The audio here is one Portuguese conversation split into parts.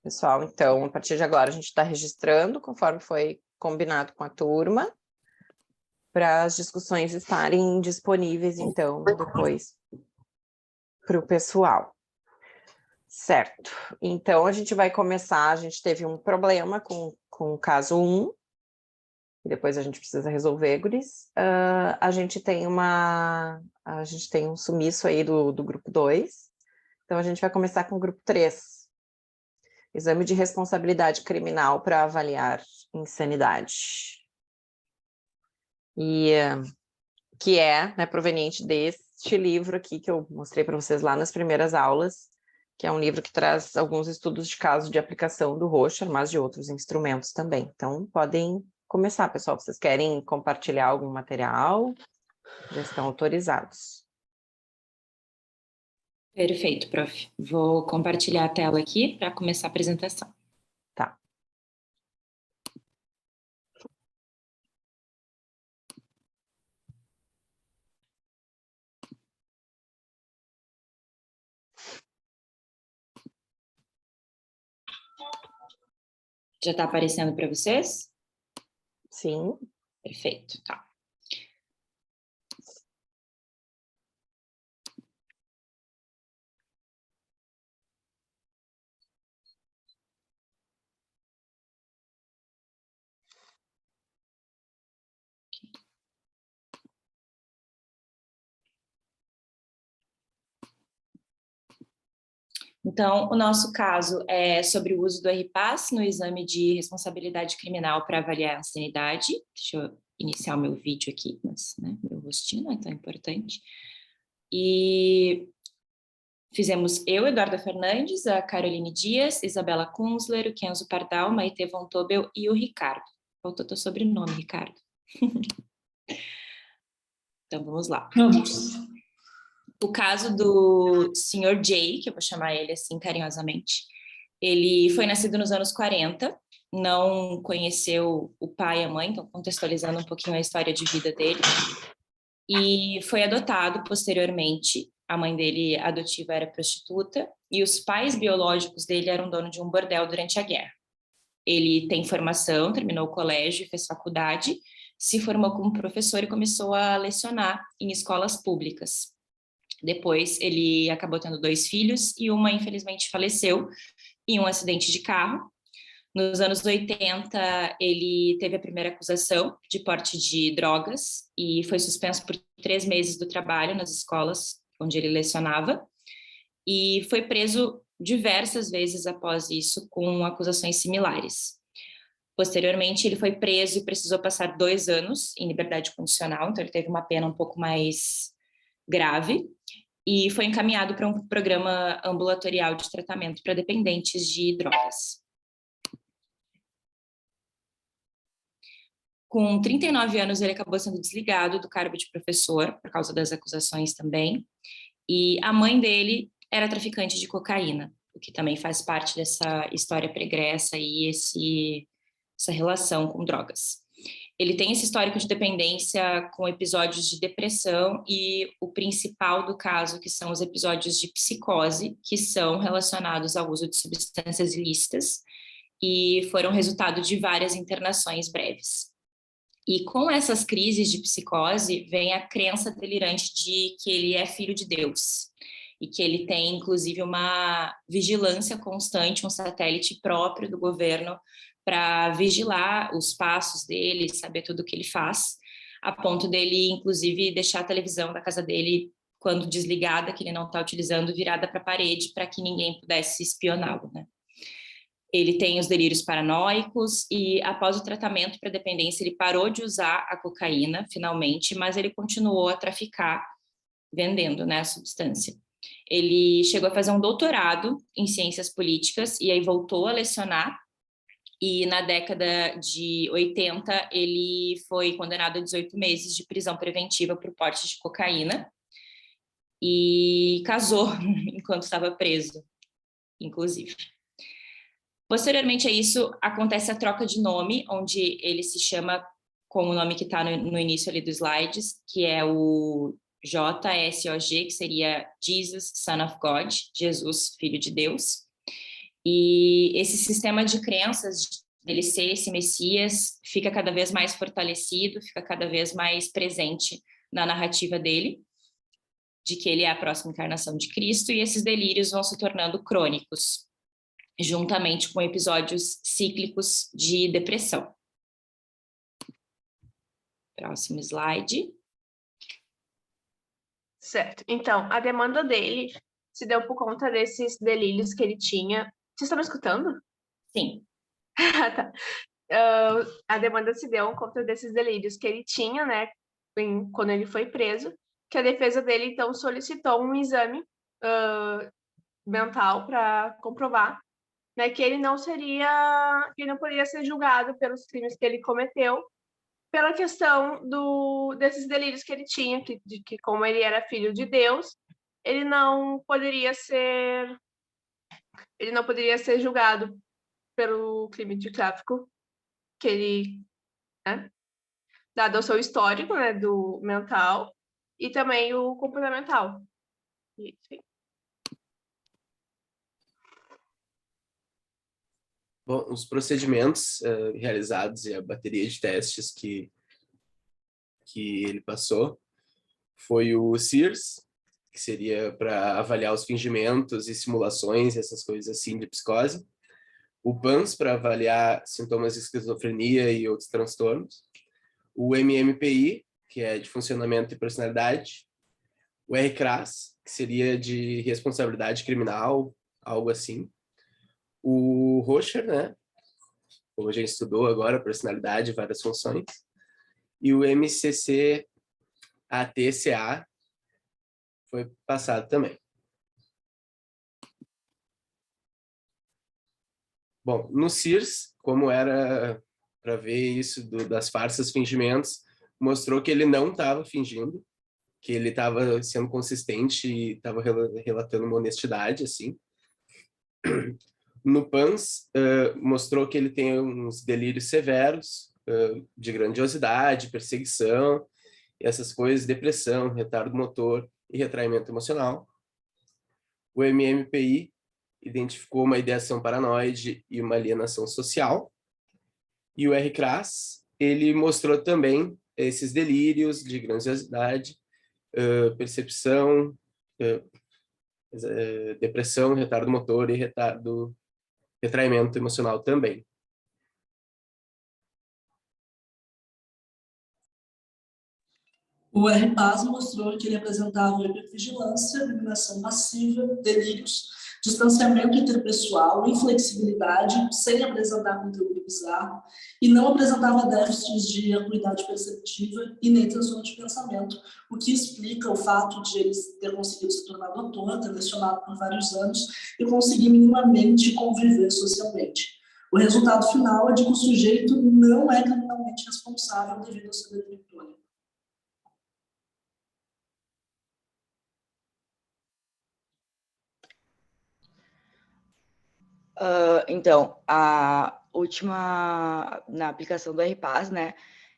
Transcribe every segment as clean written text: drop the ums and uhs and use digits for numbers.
Pessoal, então, a partir de agora a gente está registrando, conforme foi combinado com a turma, para as discussões estarem disponíveis, então, depois para o pessoal. Certo. Então, a gente vai começar, a gente teve um problema com o caso 1, e depois a gente precisa resolver, guris. A gente tem um sumiço aí do grupo 2, então a gente vai começar com o grupo 3. Exame de responsabilidade criminal para avaliar insanidade. E que é, né, proveniente deste livro aqui que eu mostrei para vocês lá nas primeiras aulas, que é um livro que traz alguns estudos de caso de aplicação do Rorschach, mas de outros instrumentos também. Então, podem começar, pessoal. Vocês querem compartilhar algum material? Já estão autorizados. Perfeito, prof. Vou compartilhar a tela aqui para começar a apresentação. Tá. Já está aparecendo para vocês? Sim. Perfeito, tá. Então, o nosso caso é sobre o uso do RPAS no exame de responsabilidade criminal para avaliar a insanidade. Deixa eu iniciar o meu vídeo aqui, mas né, meu rostinho não é tão importante. E fizemos eu, Eduarda Fernandes, a Caroline Dias, Isabela Kunzler, o Kenzo Pardal, Maite Von Tobel e o Ricardo. Faltou teu sobrenome, Ricardo. Então, vamos lá. Vamos. O caso do Sr. Jay, que eu vou chamar ele assim carinhosamente, ele foi nascido nos anos 40, não conheceu o pai e a mãe, então contextualizando um pouquinho a história de vida dele, e foi adotado posteriormente. A mãe dele adotiva era prostituta e os pais biológicos dele eram dono de um bordel durante a guerra. Ele tem formação, terminou o colégio, fez faculdade, se formou como professor e começou a lecionar em escolas públicas. Depois, ele acabou tendo 2 filhos e uma, infelizmente, faleceu em um acidente de carro. Nos anos 80, ele teve a primeira acusação de porte de drogas e foi suspenso por 3 meses do trabalho nas escolas onde ele lecionava e foi preso diversas vezes após isso com acusações similares. Posteriormente, ele foi preso e precisou passar 2 anos em liberdade condicional, então ele teve uma pena um pouco mais grave e foi encaminhado para um programa ambulatorial de tratamento para dependentes de drogas. Com 39 anos, ele acabou sendo desligado do cargo de professor, por causa das acusações também, e a mãe dele era traficante de cocaína, o que também faz parte dessa história pregressa e essa relação com drogas. Ele tem esse histórico de dependência com episódios de depressão e o principal do caso, que são os episódios de psicose, que são relacionados ao uso de substâncias ilícitas e foram resultado de várias internações breves. E com essas crises de psicose vem a crença delirante de que ele é filho de Deus e que ele tem, inclusive, uma vigilância constante, um satélite próprio do governo para vigilar os passos dele, saber tudo o que ele faz, a ponto dele, inclusive, deixar a televisão da casa dele, quando desligada, que ele não está utilizando, virada para a parede, para que ninguém pudesse espioná-lo, né? Ele tem os delírios paranoicos e, após o tratamento para dependência, ele parou de usar a cocaína, finalmente, mas ele continuou a traficar, vendendo, né, a substância. Ele chegou a fazer um doutorado em ciências políticas e aí voltou a lecionar. E na década de 80, ele foi condenado a 18 meses de prisão preventiva por porte de cocaína e casou enquanto estava preso, inclusive. Posteriormente a isso, acontece a troca de nome, onde ele se chama com o nome que está no início ali dos slides, que é o JSOG, que seria Jesus, Son of God, Jesus, Filho de Deus. E esse sistema de crenças dele ser esse Messias fica cada vez mais fortalecido, fica cada vez mais presente na narrativa dele, de que ele é a próxima encarnação de Cristo, e esses delírios vão se tornando crônicos, juntamente com episódios cíclicos de depressão. Próximo slide. Certo. Então, a demanda dele se deu por conta desses delírios que ele tinha. Vocês estão me escutando? Sim. Tá. A demanda se deu por conta desses delírios que ele tinha, né, quando ele foi preso, que a defesa dele, então, solicitou um exame mental para comprovar, né, que ele não poderia ser julgado pelos crimes que ele cometeu, pela questão desses delírios que ele tinha, de que como ele era filho de Deus, ele não poderia ser julgado pelo crime de tráfico que ele, né, dado o seu histórico, né, do mental e também o comportamental. Isso. Bom, os procedimentos realizados e a bateria de testes que ele passou foi o SEARS, que seria para avaliar os fingimentos e simulações, essas coisas assim de psicose. O PANS, para avaliar sintomas de esquizofrenia e outros transtornos. O MMPI, que é de funcionamento e personalidade. O RCRAS, que seria de responsabilidade criminal, algo assim. O Rocher, né? Como a gente estudou agora, personalidade e várias funções. E o MCC-ATCA foi passado também. Bom, no SEARS, como era para ver isso das farsas fingimentos, mostrou que ele não estava fingindo, que ele estava sendo consistente e estava relatando uma honestidade, assim. No PANS, mostrou que ele tem uns delírios severos, de grandiosidade, perseguição, e essas coisas, depressão, retardo motor e retraimento emocional. O MMPI identificou uma ideação paranoide e uma alienação social. E o RCRAS, ele mostrou também esses delírios de grandiosidade, percepção, depressão, retardo motor e retraimento emocional também. O RPAS mostrou que ele apresentava hipervigilância, eliminação passiva, delírios, distanciamento interpessoal, inflexibilidade, sem apresentar conteúdo bizarro, e não apresentava déficits de acuidade perceptiva e nem transtorno de pensamento, o que explica o fato de ele ter conseguido se tornar doutor, ter lecionado por vários anos e conseguir minimamente conviver socialmente. O resultado final é de que o sujeito não é criminalmente responsável devido ao seu delírio crônico. Então, a última, na aplicação do RPAS, né?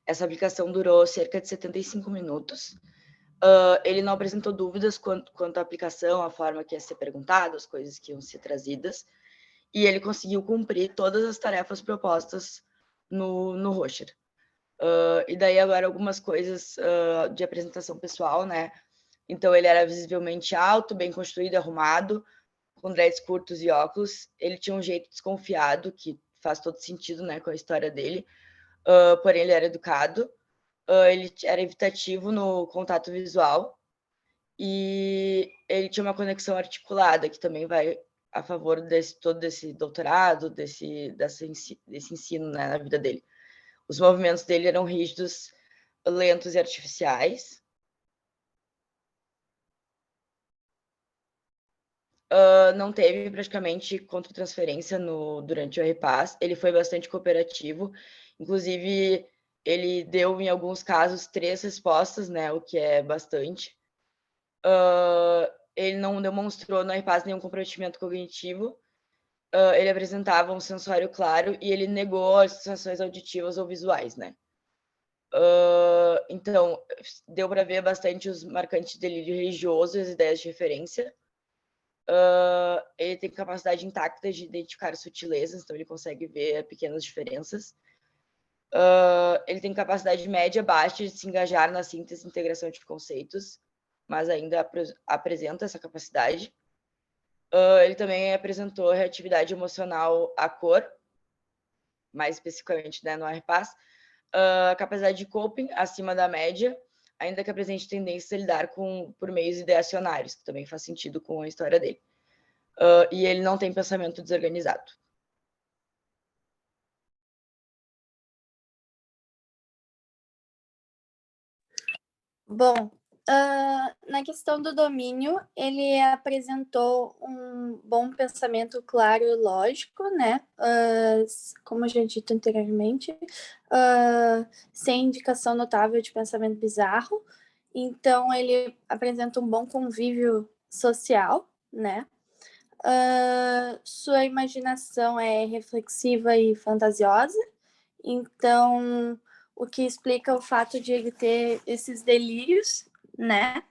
Essa aplicação durou cerca de 75 minutos. Ele não apresentou dúvidas quanto à aplicação, a forma que ia ser perguntada, as coisas que iam ser trazidas, e ele conseguiu cumprir todas as tarefas propostas no Rocher. E daí agora algumas coisas de apresentação pessoal, né? Então ele era visivelmente alto, bem construído, arrumado, com dreads curtos e óculos. Ele tinha um jeito desconfiado, que faz todo sentido, né, com a história dele. Porém, ele era educado. Ele era evitativo no contato visual. E ele tinha uma conexão articulada, que também vai a favor todo desse doutorado, desse ensino, né, na vida dele. Os movimentos dele eram rígidos, lentos e artificiais. Não teve praticamente contra-transferência durante o RPAS. Ele foi bastante cooperativo. Inclusive, ele deu, em alguns casos, 3 respostas, né, o que é bastante. Ele não demonstrou no RPAS nenhum comprometimento cognitivo. Ele apresentava um sensório claro e ele negou as sensações auditivas ou visuais, né? Então, deu para ver bastante os marcantes de delírio religioso e as ideias de referência. ele tem capacidade intacta de identificar sutilezas, então ele consegue ver pequenas diferenças. Ele tem capacidade média baixa de se engajar na síntese e integração de conceitos, mas ainda apresenta essa capacidade. Ele também apresentou reatividade emocional à cor, mais especificamente, né, no RPAS, capacidade de coping acima da média, ainda que apresente tendência a lidar por meios ideacionários, que também faz sentido com a história dele. E ele não tem pensamento desorganizado. Bom, na questão do domínio, ele apresentou um bom pensamento claro e lógico, né? Como já dito anteriormente, sem indicação notável de pensamento bizarro. Então, ele apresenta um bom convívio social, né? Sua imaginação é reflexiva e fantasiosa. Então, o que explica o fato de ele ter esses delírios, né?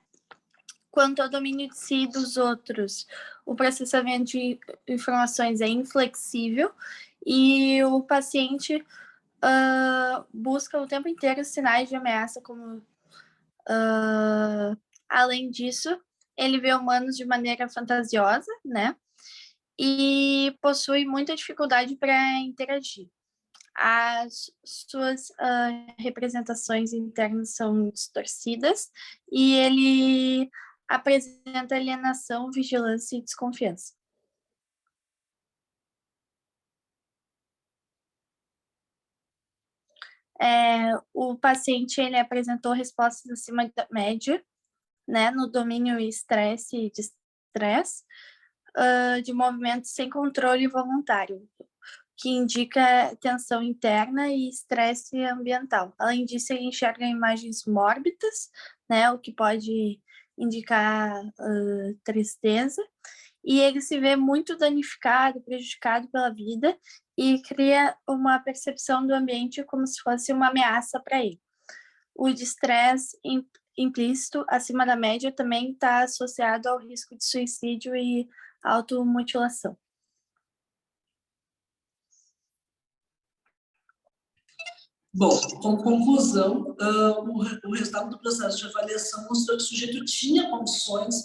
Quanto ao domínio de si e dos outros, o processamento de informações é inflexível e o paciente busca o tempo inteiro sinais de ameaça, como além disso, ele vê humanos de maneira fantasiosa, né? E possui muita dificuldade para interagir. As suas representações internas são distorcidas e ele apresenta alienação, vigilância e desconfiança. O paciente ele apresentou respostas acima da média, né, no domínio estresse e distresse, de movimentos sem controle voluntário, que indica tensão interna e estresse ambiental. Além disso, ele enxerga imagens mórbidas, né, o que pode indicar tristeza, e ele se vê muito danificado, prejudicado pela vida e cria uma percepção do ambiente como se fosse uma ameaça para ele. O estresse implícito acima da média também está associado ao risco de suicídio e automutilação. Bom, como conclusão, o resultado do processo de avaliação mostrou que o sujeito tinha condições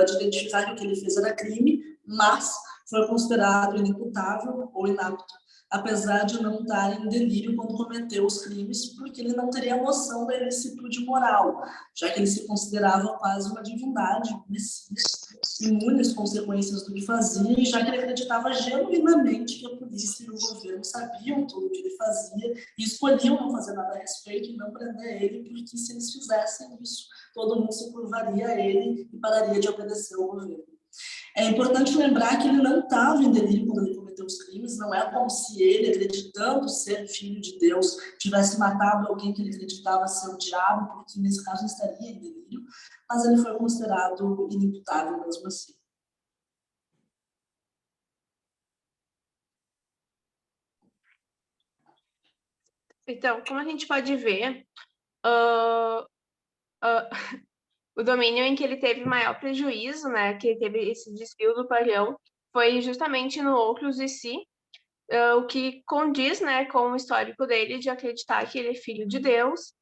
de identificar que o que ele fez era crime, mas foi considerado inimputável ou inapto, apesar de não estar em delírio quando cometeu os crimes, porque ele não teria noção da ilicitude moral, já que ele se considerava quase uma divindade, imune às consequências do que fazia, e já que ele acreditava genuinamente que a polícia e o governo sabiam tudo o que ele fazia e escolhiam não fazer nada a respeito e não prender ele, porque se eles fizessem isso, todo mundo se curvaria a ele e pararia de obedecer ao governo. É importante lembrar que ele não estava em delírio quando ele cometeu os crimes, não é como se ele, acreditando ser filho de Deus, tivesse matado alguém que ele acreditava ser o diabo, porque nesse caso ele estaria em delírio, mas ele foi considerado inimputável mesmo assim. Então, como a gente pode ver, o domínio em que ele teve maior prejuízo, né, que ele teve esse desvio do padrão, foi justamente no óculos de si, o que condiz, né, com o histórico dele de acreditar que ele é filho de Deus,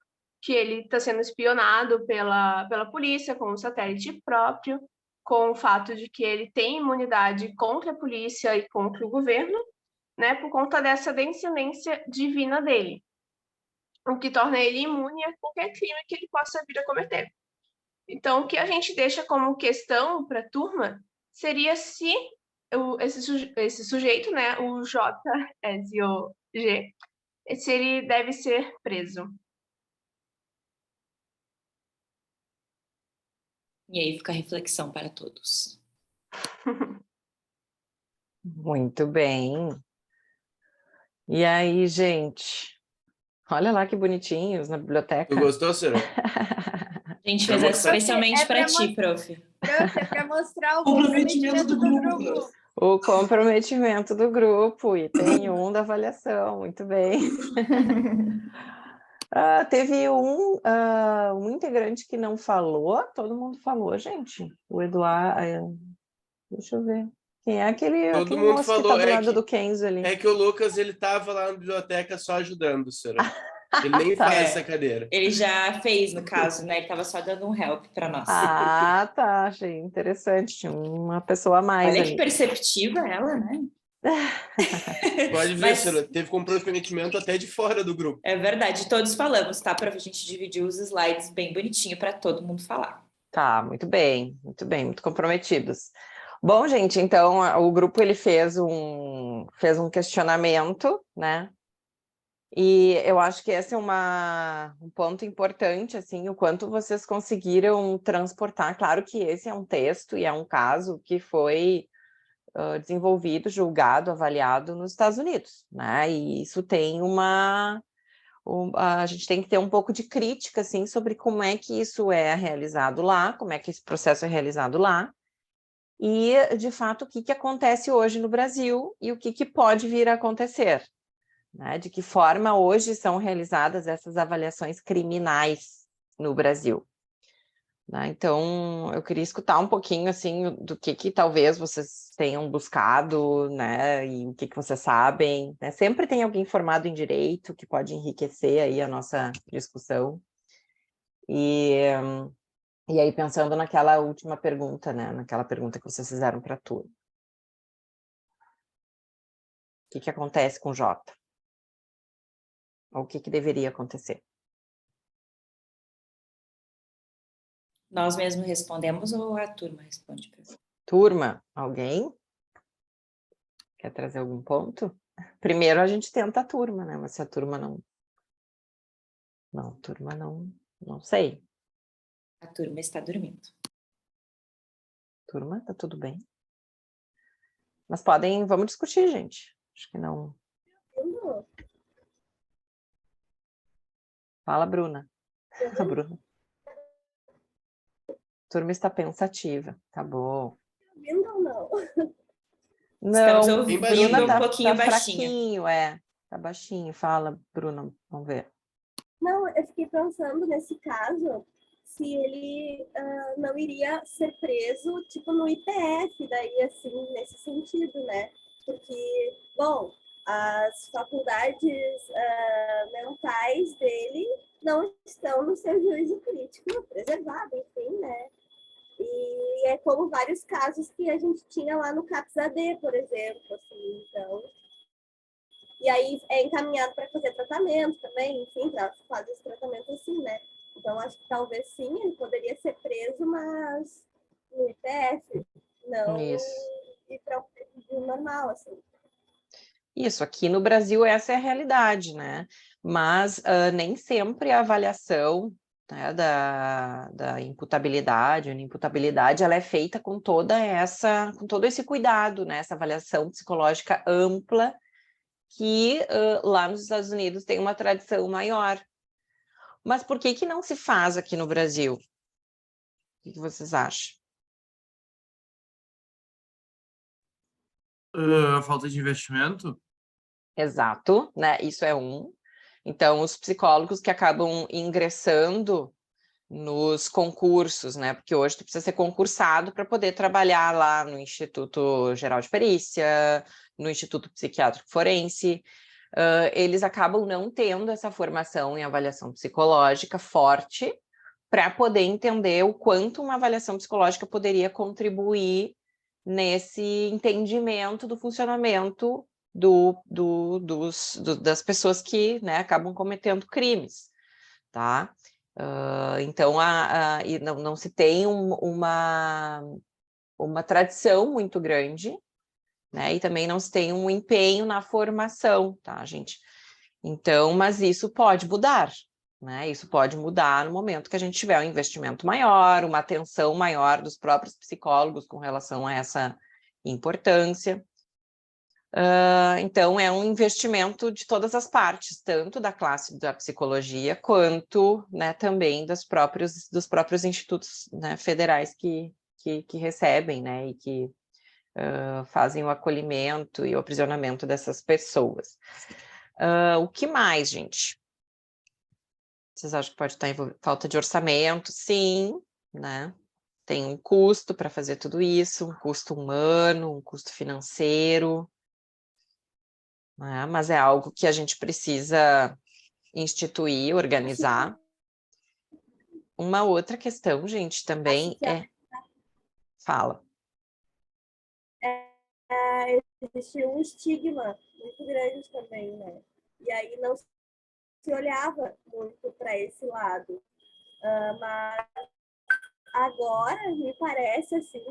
que ele está sendo espionado pela polícia com um satélite próprio, com o fato de que ele tem imunidade contra a polícia e contra o governo, né, por conta dessa descendência divina dele, o que torna ele imune a qualquer crime que ele possa vir a cometer. Então, o que a gente deixa como questão para a turma seria se esse sujeito, né, o JSOG, se ele deve ser preso. E aí fica a reflexão para todos. Muito bem. E aí, gente? Olha lá que bonitinhos na biblioteca. Tu gostou, Ciro? A gente fez essa especialmente para ti, prof. Prof, é para mostrar o Comprometimento do grupo. O comprometimento do grupo, e tem um da avaliação, muito bem. Teve um integrante que não falou, todo mundo falou, gente. O Eduardo, deixa eu ver. Quem é aquele Todo mundo moço que falou, tá do lado do Kenzo ali? É que o Lucas, ele tava lá na biblioteca só ajudando, senhora. Ele nem Tá. faz essa cadeira. Ele já fez, no caso, né? Ele estava só dando um help para nós. Ah, tá, achei interessante. Tinha uma pessoa a mais Olha ali. que perceptiva ela, né? Pode ver, Mas senhora, teve comprometimento até de fora do grupo. é verdade, todos falamos, tá? Para a gente dividir os slides bem bonitinho para todo mundo falar. Tá, muito bem, muito comprometidos. Bom, gente, então o grupo ele fez um questionamento, né? E eu acho que esse é um ponto importante, assim, o quanto vocês conseguiram transportar. Claro que esse é um texto e é um caso que foi desenvolvido, julgado, avaliado nos Estados Unidos, né? E isso tem a gente tem que ter um pouco de crítica, assim, sobre como é que isso é realizado lá, como é que esse processo é realizado lá, e, de fato, o que acontece hoje no Brasil e o que pode vir a acontecer, né? De que forma hoje são realizadas essas avaliações criminais no Brasil. Né? Então, eu queria escutar um pouquinho, assim, do que talvez vocês tenham buscado, né, e o que vocês sabem, né? Sempre tem alguém formado em direito que pode enriquecer aí a nossa discussão. E aí, pensando naquela última pergunta, né, naquela pergunta que vocês fizeram para a turma. O que acontece com o Jota? Ou o que deveria acontecer? Nós mesmos respondemos ou a turma responde? Turma, alguém? Quer trazer algum ponto? Primeiro a gente tenta a turma, né? Mas se a turma não... Não, turma não sei. A turma está dormindo. Turma, tá tudo bem? Mas vamos discutir, gente. Acho que não... Fala, Bruna. A Bruna. Turma está pensativa, tá bom. Ouvindo ou não? Estamos Não, ouvindo Bruna um pouquinho baixinho. fraquinho, tá baixinho. Fala, Bruna, vamos ver. Não, eu fiquei pensando nesse caso, se ele não iria ser preso, tipo, no IPF, daí, assim, nesse sentido, né? Porque, bom, as faculdades mentais dele não estão no seu juízo crítico preservado, enfim, né? E é como vários casos que a gente tinha lá no CAPS-AD, por exemplo, assim, então... E aí é encaminhado para fazer tratamento também, enfim, para fazer esse tratamento assim, né? Então, acho que talvez sim, ele poderia ser preso, mas no IPF, não ir para o presídio normal, assim. Isso, aqui no Brasil essa é a realidade, né? Mas nem sempre a avaliação, né, da imputabilidade, ou inimputabilidade, ela é feita com com todo esse cuidado, né? Essa avaliação psicológica ampla, que lá nos Estados Unidos tem uma tradição maior. Mas por que não se faz aqui no Brasil? O que vocês acham? Falta de investimento? Exato, né? Isso é um. Então, os psicólogos que acabam ingressando nos concursos, né? Porque hoje tu precisa ser concursado para poder trabalhar lá no Instituto Geral de Perícia, no Instituto Psiquiátrico Forense. Eles acabam não tendo essa formação em avaliação psicológica forte para poder entender o quanto uma avaliação psicológica poderia contribuir nesse entendimento do funcionamento das pessoas que, né, acabam cometendo crimes, tá? Então, e não se tem uma tradição muito grande, né? E também não se tem um empenho na formação, tá, gente? Então, mas isso pode mudar, né? Isso pode mudar no momento que a gente tiver um investimento maior, uma atenção maior dos próprios psicólogos com relação a essa importância. Então, é um investimento de todas as partes, tanto da classe da psicologia, quanto, né, também dos próprios institutos, né, federais que recebem, né, e que fazem o acolhimento e o aprisionamento dessas pessoas. O que mais, gente? Vocês acham que pode estar envolvido? Falta de orçamento? Sim, né? tem um custo para fazer tudo isso, um custo humano, um custo financeiro, né? Mas é algo que a gente precisa instituir, organizar. Uma outra questão, gente, também é... Fala. Existia um estigma muito grande também, né? E aí não se olhava muito para esse lado. Mas agora, me parece, assim,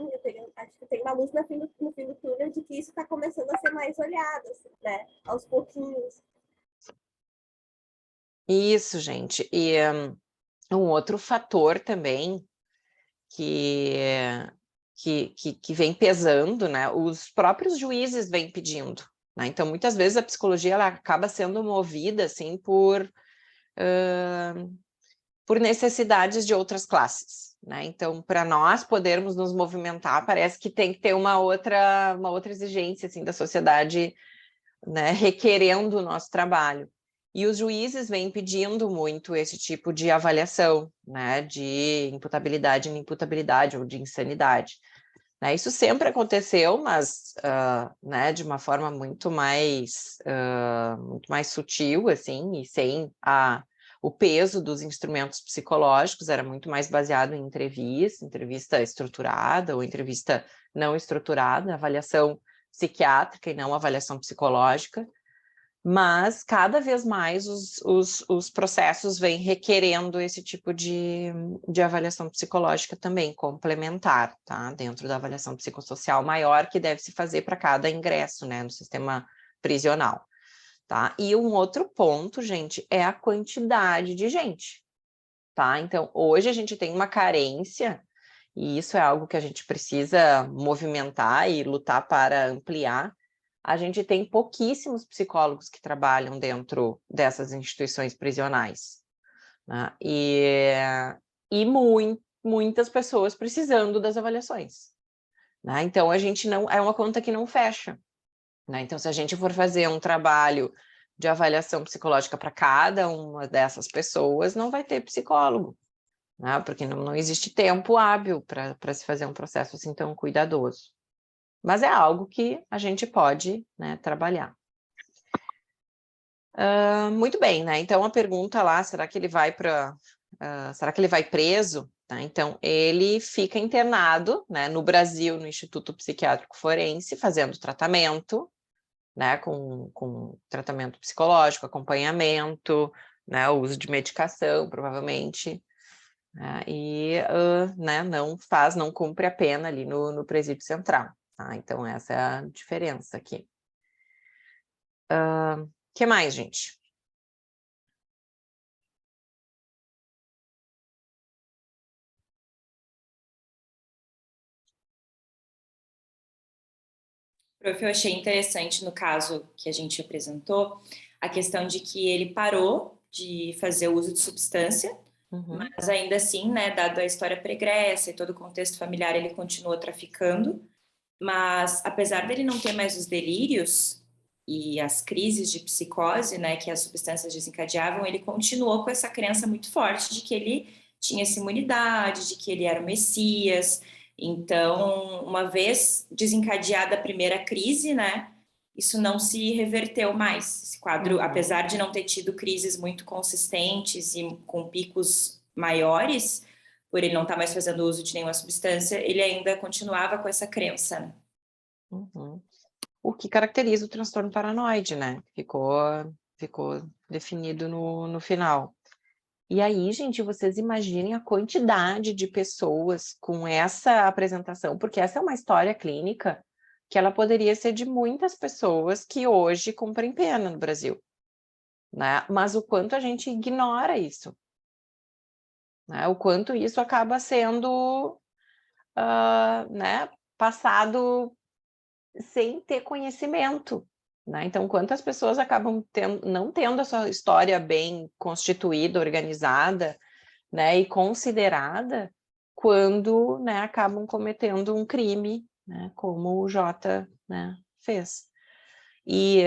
acho que tem uma luz no fim do túnel de que isso está começando a ser mais olhado, assim, né? Aos pouquinhos. Isso, gente. E um outro fator também que vem pesando, né? Os próprios juízes vêm pedindo, né? Então, muitas vezes a psicologia ela acaba sendo movida, assim, por necessidades de outras classes, né? Então, para nós podermos nos movimentar, parece que tem que ter uma outra exigência, assim, da sociedade, né? Requerendo o nosso trabalho. E os juízes vêm pedindo muito esse tipo de avaliação, né, de imputabilidade e inimputabilidade, ou de insanidade. Né, isso sempre aconteceu, mas né, de uma forma muito mais sutil, assim, e sem o peso dos instrumentos psicológicos, era muito mais baseado em entrevista estruturada ou entrevista não estruturada, avaliação psiquiátrica e não avaliação psicológica. Mas cada vez mais os processos vêm requerendo esse tipo de avaliação psicológica também, complementar, tá? Dentro da avaliação psicossocial maior que deve se fazer para cada ingresso, né, no sistema prisional, tá? E um outro ponto, gente, é a quantidade de gente, tá? Então, hoje a gente tem uma carência, e isso é algo que a gente precisa movimentar e lutar para ampliar. A gente tem pouquíssimos psicólogos que trabalham dentro dessas instituições prisionais, né? E muitas pessoas precisando das avaliações, né? Então, a gente não... É uma conta que não fecha, né? Então, se a gente for fazer um trabalho de avaliação psicológica para cada uma dessas pessoas, não vai ter psicólogo, né? Porque não existe tempo hábil para se fazer um processo assim tão cuidadoso. Mas é algo que a gente pode, né, trabalhar. Muito bem, né? Então a pergunta lá, será que ele vai preso? Tá? Então ele fica internado, né, no Brasil, no Instituto Psiquiátrico Forense, fazendo tratamento, né, com tratamento psicológico, acompanhamento, né, o uso de medicação, provavelmente, né, e né, não cumpre a pena ali no presídio central. Tá? Então, essa é a diferença aqui. Que mais, gente? Prof, eu achei interessante no caso que a gente apresentou, a questão de que ele parou de fazer o uso de substância, mas ainda assim, né, dado a história pregressa e todo o contexto familiar, ele continuou traficando, mas apesar dele não ter mais os delírios e as crises de psicose, né, que as substâncias desencadeavam, ele continuou com essa crença muito forte de que ele tinha essa imunidade, de que ele era o Messias. Então, uma vez desencadeada a primeira crise, né, isso não se reverteu mais. Esse quadro, apesar de não ter tido crises muito consistentes e com picos maiores, por ele não estar mais fazendo uso de nenhuma substância, ele ainda continuava com essa crença. O que caracteriza o transtorno paranoide, né? Ficou definido no final. E aí, gente, vocês imaginem a quantidade de pessoas com essa apresentação, porque essa é uma história clínica que ela poderia ser de muitas pessoas que hoje cumprem pena no Brasil, né? Mas o quanto a gente ignora isso, né? O quanto isso acaba sendo né, passado sem ter conhecimento, né? Então, quantas pessoas acabam não tendo a sua história bem constituída, organizada, né, e considerada quando, né, acabam cometendo um crime, né, como o Jota, né, fez. E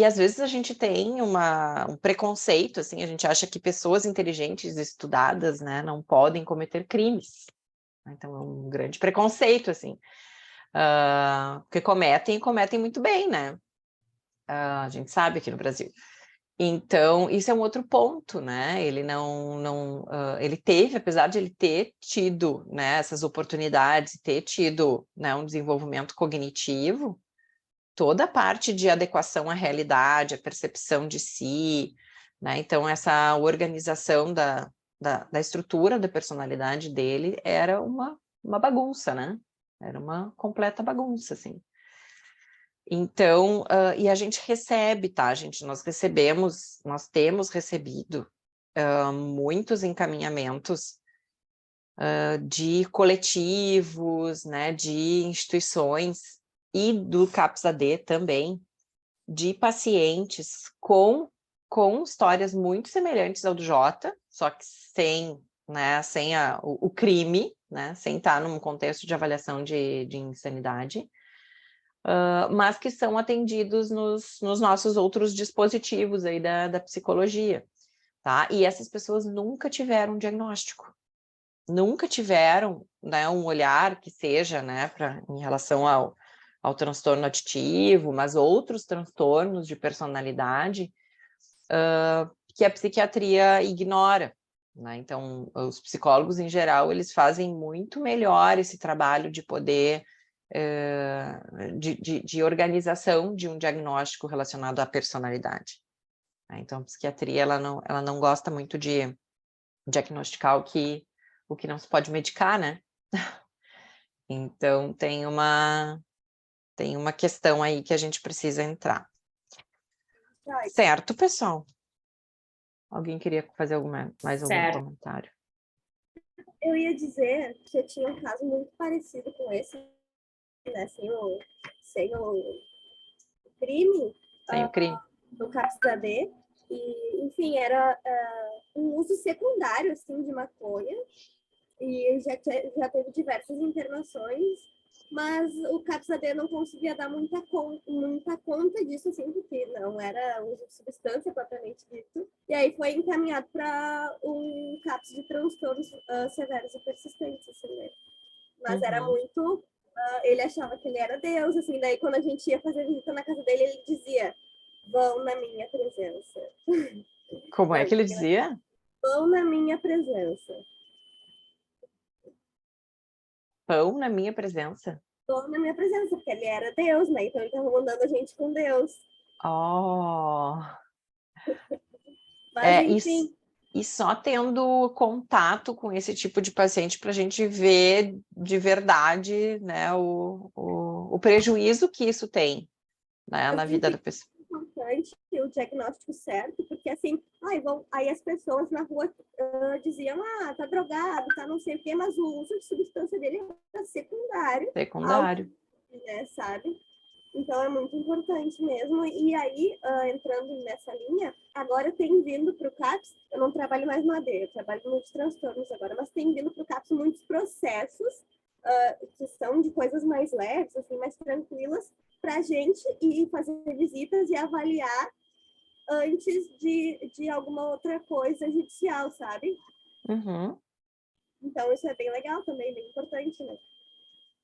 às vezes a gente tem um preconceito, assim, a gente acha que pessoas inteligentes, estudadas, né, não podem cometer crimes, Então, é um grande preconceito, assim, porque cometem muito bem, né? A gente sabe aqui no Brasil. Então, isso é um outro ponto, né? Ele ele teve, apesar de ele ter tido, né, essas oportunidades, ter tido, né, um desenvolvimento cognitivo, toda a parte de adequação à realidade, a percepção de si, né? Então, essa organização da estrutura da personalidade dele era uma bagunça, né? Era uma completa bagunça, assim. Então, e a gente recebe, tá, gente? Nós temos recebido muitos encaminhamentos de coletivos, né, de instituições e do CAPS-AD também, de pacientes com histórias muito semelhantes ao do Jota, só que sem o crime, né, sem estar num contexto de avaliação de insanidade, mas que são atendidos nos nossos outros dispositivos aí da psicologia, tá? E essas pessoas nunca tiveram diagnóstico, nunca tiveram, né, um olhar que seja, né, em relação ao transtorno aditivo, mas outros transtornos de personalidade que a psiquiatria ignora, né? Então, os psicólogos, em geral, eles fazem muito melhor esse trabalho de poder de organização de um diagnóstico relacionado à personalidade. Então, a psiquiatria ela não gosta muito de diagnosticar o que não se pode medicar, né? Então, tem uma questão aí que a gente precisa entrar. Certo, pessoal? Alguém queria fazer mais algum comentário? Eu ia dizer que eu tinha um caso muito parecido com esse, né? Sem o crime. Sem o crime. Do CAPS-AD. E, enfim, era um uso secundário, assim, de maconha. E já teve diversas internações, mas o CAPS-AD não conseguia dar muita conta disso, assim, porque não era uso de substância propriamente dito. E aí foi encaminhado para um CAPS de transtornos severos e persistentes, assim, né? Mas era muito... ele achava que ele era Deus, assim, daí quando a gente ia fazer visita na casa dele, ele dizia, vão na minha presença. Como é que ele dizia? Vão na minha presença. Pão na minha presença? Pão na minha presença, porque ele era Deus, né? Então ele estava mandando a gente com Deus. Oh! Mas, enfim... E só tendo contato com esse tipo de paciente para a gente ver de verdade, né, o prejuízo que isso tem, né, na vida da pessoa. É importante o diagnóstico certo, porque assim, aí as pessoas na rua diziam, tá drogado, tá não sei o quê, mas o uso de substância dele é secundário. Secundário. Né, sabe? Então é muito importante mesmo. E aí, entrando nessa linha, agora tem vindo para o CAPS, eu não trabalho mais no AD, eu trabalho no de transtornos agora, mas tem vindo para o CAPS muitos processos que são de coisas mais leves, assim, mais tranquilas, para a gente ir fazer visitas e avaliar antes de alguma outra coisa judicial, sabe? Uhum. Então isso é bem legal também, bem importante, né?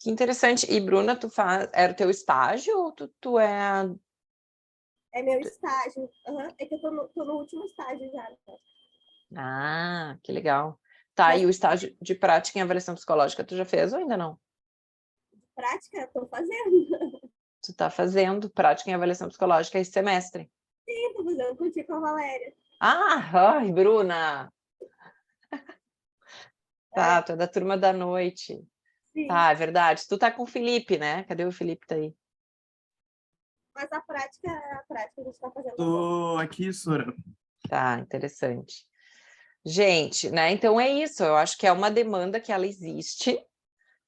Que interessante. E, Bruna, era o teu estágio ou tu é... É meu estágio. É que eu tô no último estágio já. Ah, que legal. Tá, e o estágio de prática em avaliação psicológica, tu já fez ou ainda não? Prática? Tô fazendo. Tu tá fazendo prática em avaliação psicológica esse semestre? Sim, tô fazendo contigo com a Valéria. Ai, Bruna! Tá, tu é da turma da noite. Sim. Tá, é verdade. Tu tá com o Felipe, né? Cadê o Felipe? Tá aí. Mas a prática a gente tá fazendo. Tô aqui, Sora. Tá, interessante. Gente, né? Então é isso. Eu acho que é uma demanda que ela existe,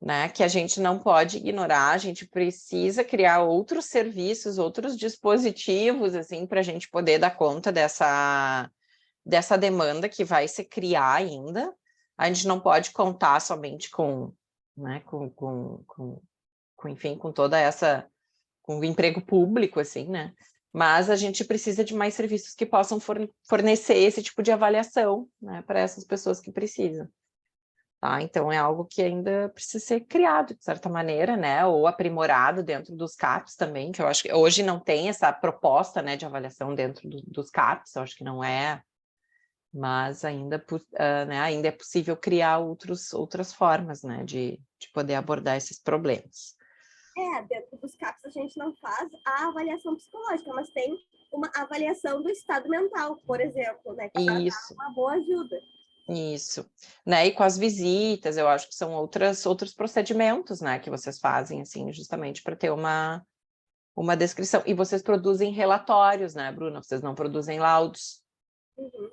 né? Que a gente não pode ignorar. A gente precisa criar outros serviços, outros dispositivos, assim, para a gente poder dar conta dessa demanda que vai se criar ainda. A gente não pode contar somente com, né? Enfim, com toda essa, com o emprego público, assim, né? Mas a gente precisa de mais serviços que possam fornecer esse tipo de avaliação, né, para essas pessoas que precisam. Tá? Então, é algo que ainda precisa ser criado, de certa maneira, né? Ou aprimorado dentro dos CAPs também, que eu acho que hoje não tem essa proposta, né, de avaliação dentro dos CAPs, eu acho que não é, mas ainda, né, ainda é possível criar outras formas, né, de poder abordar esses problemas. Dentro dos CAPs a gente não faz a avaliação psicológica, mas tem uma avaliação do estado mental, por exemplo, né? Que dá uma boa ajuda. Isso, né? E com as visitas, eu acho que são outros procedimentos, né? Que vocês fazem, assim, justamente para ter uma descrição. E vocês produzem relatórios, né, Bruna? Vocês não produzem laudos.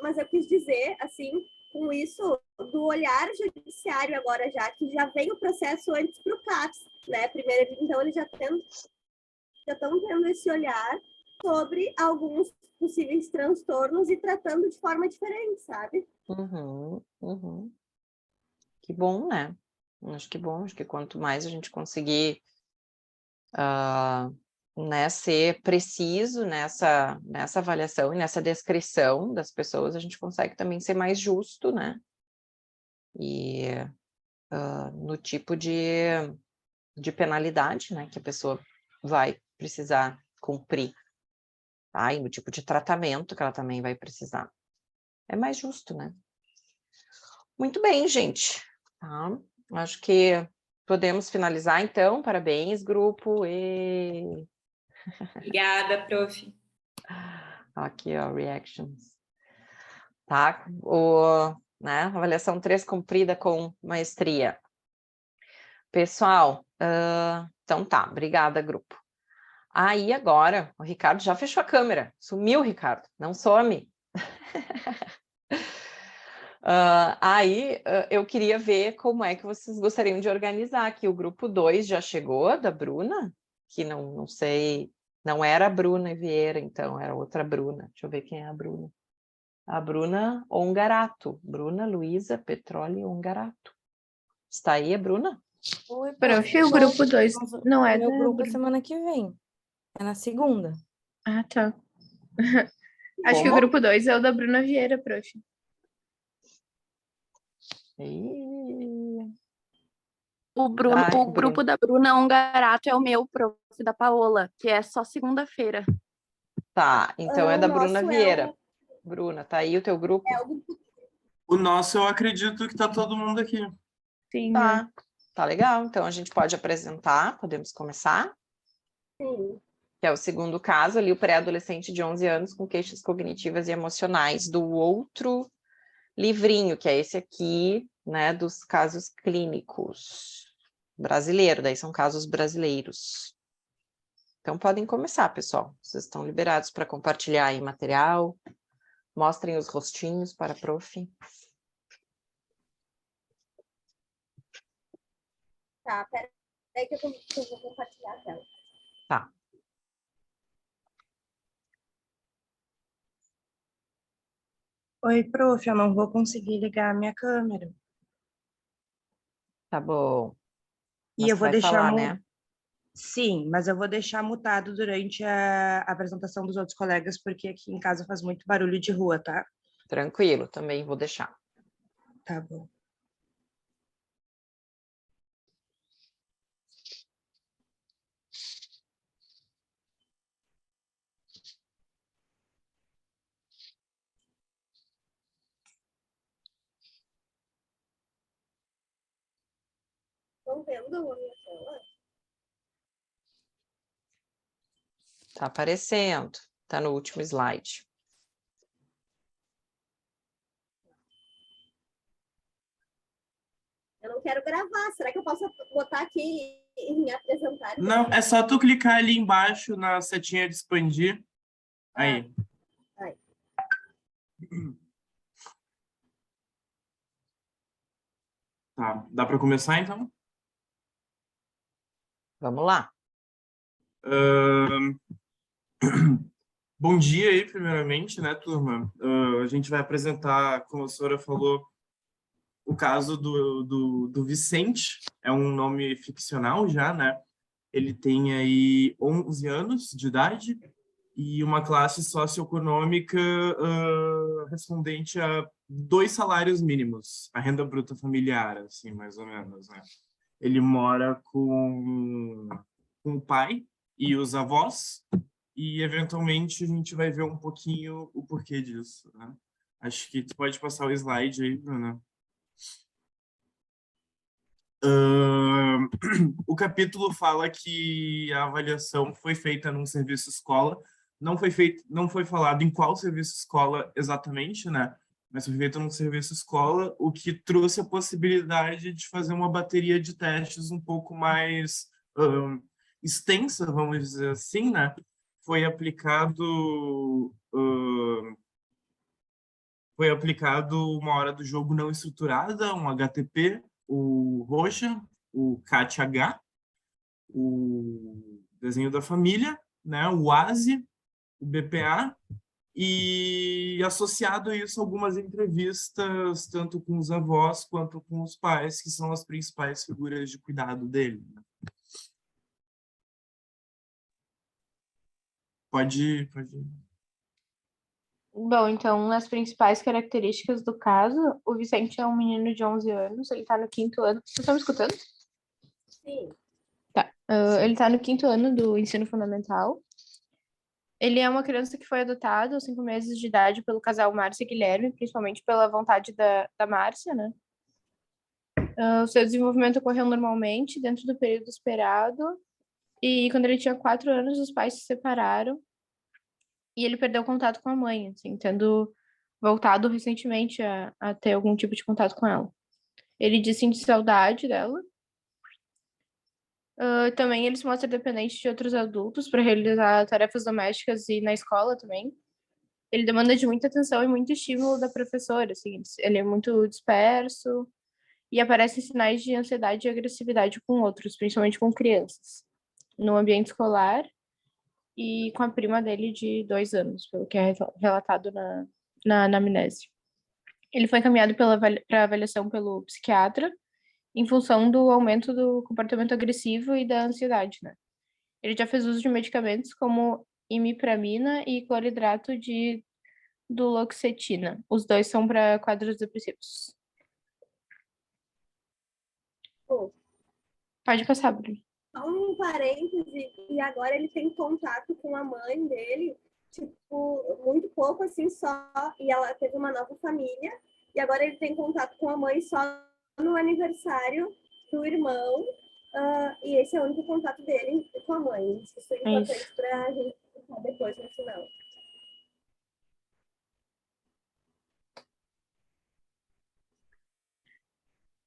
Mas eu quis dizer, assim, com isso, do olhar judiciário agora já, que já vem o processo antes para o CAPS, né? Primeiro, então, eles já estão tendo esse olhar sobre alguns possíveis transtornos e tratando de forma diferente, sabe? Que bom, né? Acho que bom, acho que quanto mais a gente conseguir né, ser preciso nessa avaliação e nessa descrição das pessoas, a gente consegue também ser mais justo, né? E no tipo de penalidade, né, que a pessoa vai precisar cumprir, tá? E no tipo de tratamento que ela também vai precisar. É mais justo, né? Muito bem, gente. Tá? Acho que podemos finalizar, então. Parabéns, grupo. Obrigada, prof. Aqui, ó, reactions. Tá? Né? Avaliação 3 cumprida com maestria. Pessoal, então tá. Obrigada, grupo. Aí, agora, o Ricardo já fechou a câmera. Sumiu, Ricardo. Não some. Eu queria ver como é que vocês gostariam de organizar aqui. O grupo 2 já chegou, da Bruna, que não sei, não era a Bruna Vieira, então, era outra Bruna. Deixa eu ver quem é a Bruna. A Bruna Ongarato. Bruna Luísa Petroli Ongarato. Está aí a Bruna? Oi, Prof, o grupo 2 não é meu da grupo Bruna. semana que vem. É na segunda. Ah, tá. Acho que o Como? grupo 2 é o da Bruna Vieira, prof. O Bruno. grupo da Bruna Ongarato é o meu, prof, da Paola, que é só segunda-feira. Tá, então é da Bruna nosso Vieira. Bruna, tá aí o teu grupo? O nosso, eu acredito que tá todo mundo aqui. Sim. Tá legal. Então a gente pode apresentar, podemos começar? Sim. Que é o segundo caso ali, o pré-adolescente de 11 anos com queixas cognitivas e emocionais, do outro livrinho, que é esse aqui, né, dos casos clínicos brasileiro, daí são casos brasileiros. Então podem começar, pessoal. Vocês estão liberados para compartilhar aí material. Mostrem os rostinhos para a prof. Tá, peraí que eu vou compartilhar a tela. Tá. Oi, prof, eu não vou conseguir ligar a minha câmera. Tá bom. E Mas eu vou vai deixar falar, né? Sim, mas eu vou deixar mutado durante a apresentação dos outros colegas, porque aqui em casa faz muito barulho de rua, tá? Tranquilo, também vou deixar. Tá bom. Estão vendo a minha tela? Tá aparecendo. Tá no último slide. Eu não quero gravar. Será que eu posso botar aqui e me apresentar? Não, é só tu clicar ali embaixo na setinha de expandir. Aí. Aí. Tá, dá para começar então? Vamos lá. Bom dia aí, primeiramente, né, turma? A gente vai apresentar, como a senhora falou, o caso do Vicente. É um nome ficcional já, né? Ele tem aí 11 anos de idade e uma classe socioeconômica respondente a 2 salários mínimos, a renda bruta familiar, assim, mais ou menos, né? Ele mora com o pai e os avós, e eventualmente a gente vai ver um pouquinho o porquê disso, né? Acho que tu pode passar o slide aí, Bruna. O capítulo fala que a avaliação foi feita num serviço escola, não foi falado em qual serviço escola exatamente, né? Mas foi feito num serviço escola, o que trouxe a possibilidade de fazer uma bateria de testes um pouco mais extensa, vamos dizer assim, né? Foi aplicado uma hora do jogo não estruturada, um HTP, o Roxa, o CAT-H, o desenho da família, né, o ASE, o BPA, e associado a isso algumas entrevistas, tanto com os avós quanto com os pais, que são as principais figuras de cuidado dele. Pode ir. Bom, então, as principais características do caso, o Vicente é um menino de 11 anos, ele tá no 5º ano. Vocês estão me escutando? Sim. Tá. Ele tá no 5º ano do ensino fundamental. Ele é uma criança que foi adotada aos 5 meses de idade pelo casal Márcia e Guilherme, principalmente pela vontade da Márcia, né? O seu desenvolvimento ocorreu normalmente, dentro do período esperado, e quando ele tinha 4 anos, os pais se separaram, e ele perdeu contato com a mãe, assim, tendo voltado recentemente a ter algum tipo de contato com ela. Ele diz sentir saudade dela. Também ele se mostra dependente de outros adultos para realizar tarefas domésticas e na escola também. Ele demanda de muita atenção e muito estímulo da professora, assim, ele é muito disperso e aparecem sinais de ansiedade e agressividade com outros, principalmente com crianças, no ambiente escolar e com a prima dele de 2 anos, pelo que é relatado na anamnese. Ele foi encaminhado para avaliação pelo psiquiatra em função do aumento do comportamento agressivo e da ansiedade, né? Ele já fez uso de medicamentos como imipramina e cloridrato de duloxetina. Os dois são para quadros depressivos. Pô, Pode passar, Bruno. só um parêntese, e agora ele tem contato com a mãe dele, tipo, muito pouco, assim, só, e ela teve uma nova família, e agora ele tem contato com a mãe só no aniversário do irmão, e esse é o único contato dele com a mãe. Isso é importante para a gente pensar depois no final.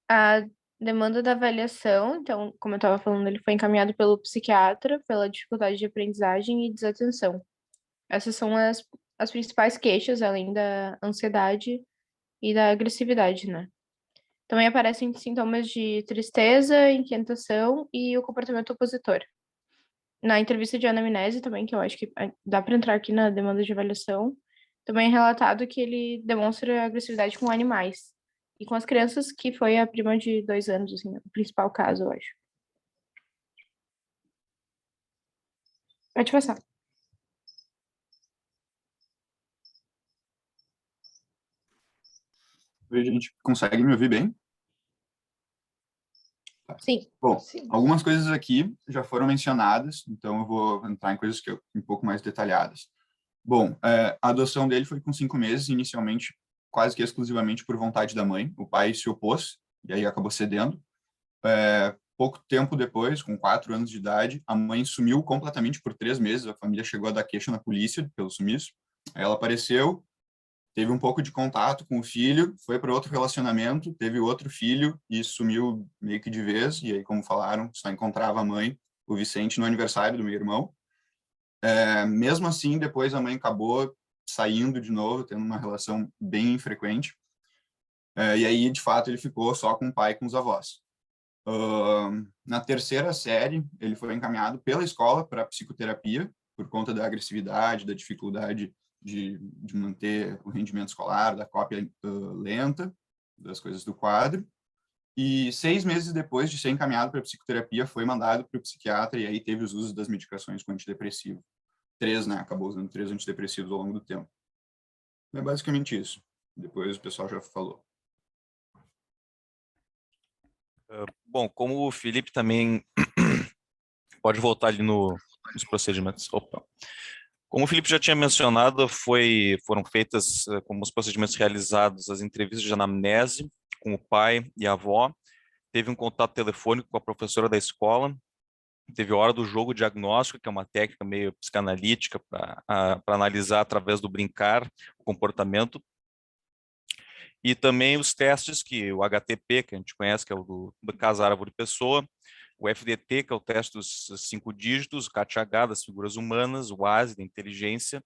A demanda da avaliação, então, como eu estava falando, ele foi encaminhado pelo psiquiatra pela dificuldade de aprendizagem e desatenção. Essas são as principais queixas, além da ansiedade e da agressividade, né? Também aparecem sintomas de tristeza, inquietação e o comportamento opositor. Na entrevista de anamnese também, que eu acho que dá para entrar aqui na demanda de avaliação, também é relatado que ele demonstra agressividade com animais. E com as crianças, que foi a prima de 2 anos, assim, o principal caso, eu acho. Pode passar. A gente consegue me ouvir bem? Sim. Bom, Sim. algumas coisas aqui já foram mencionadas, então eu vou entrar em coisas que um pouco mais detalhadas. Bom, a adoção dele foi com 5 meses, inicialmente quase que exclusivamente por vontade da mãe. O pai se opôs, e aí acabou cedendo. Pouco tempo depois, com 4 anos de idade, a mãe sumiu completamente por 3 meses. A família chegou a dar queixa na polícia pelo sumiço. Aí ela apareceu, teve um pouco de contato com o filho, foi para outro relacionamento, teve outro filho e sumiu meio que de vez. E aí, como falaram, só encontrava a mãe, o Vicente, no aniversário do meu irmão. Mesmo assim, depois a mãe acabou saindo de novo, tendo uma relação bem infrequente. E aí, de fato, ele ficou só com o pai e com os avós. Na 3ª série, ele foi encaminhado pela escola para psicoterapia, por conta da agressividade, da dificuldade de manter o rendimento escolar, da cópia lenta, das coisas do quadro. E 6 meses depois de ser encaminhado para psicoterapia, foi mandado para o psiquiatra e aí teve os usos das medicações com antidepressivo. 3, né? Acabou usando 3 antidepressivos ao longo do tempo. É basicamente isso. Depois o pessoal já falou. Bom, como o Felipe também pode voltar ali nos procedimentos. Opa. Como o Felipe já tinha mencionado, foram feitas, como os procedimentos realizados, as entrevistas de anamnese com o pai e a avó. Teve um contato telefônico com a professora da escola. Teve a hora do jogo diagnóstico, que é uma técnica meio psicanalítica para analisar através do brincar o comportamento. E também os testes o HTP, que a gente conhece, que é o do Casa Árvore Pessoa, o FDT, que é o teste dos 5 dígitos, o CAT-H das figuras humanas, o ASE da inteligência,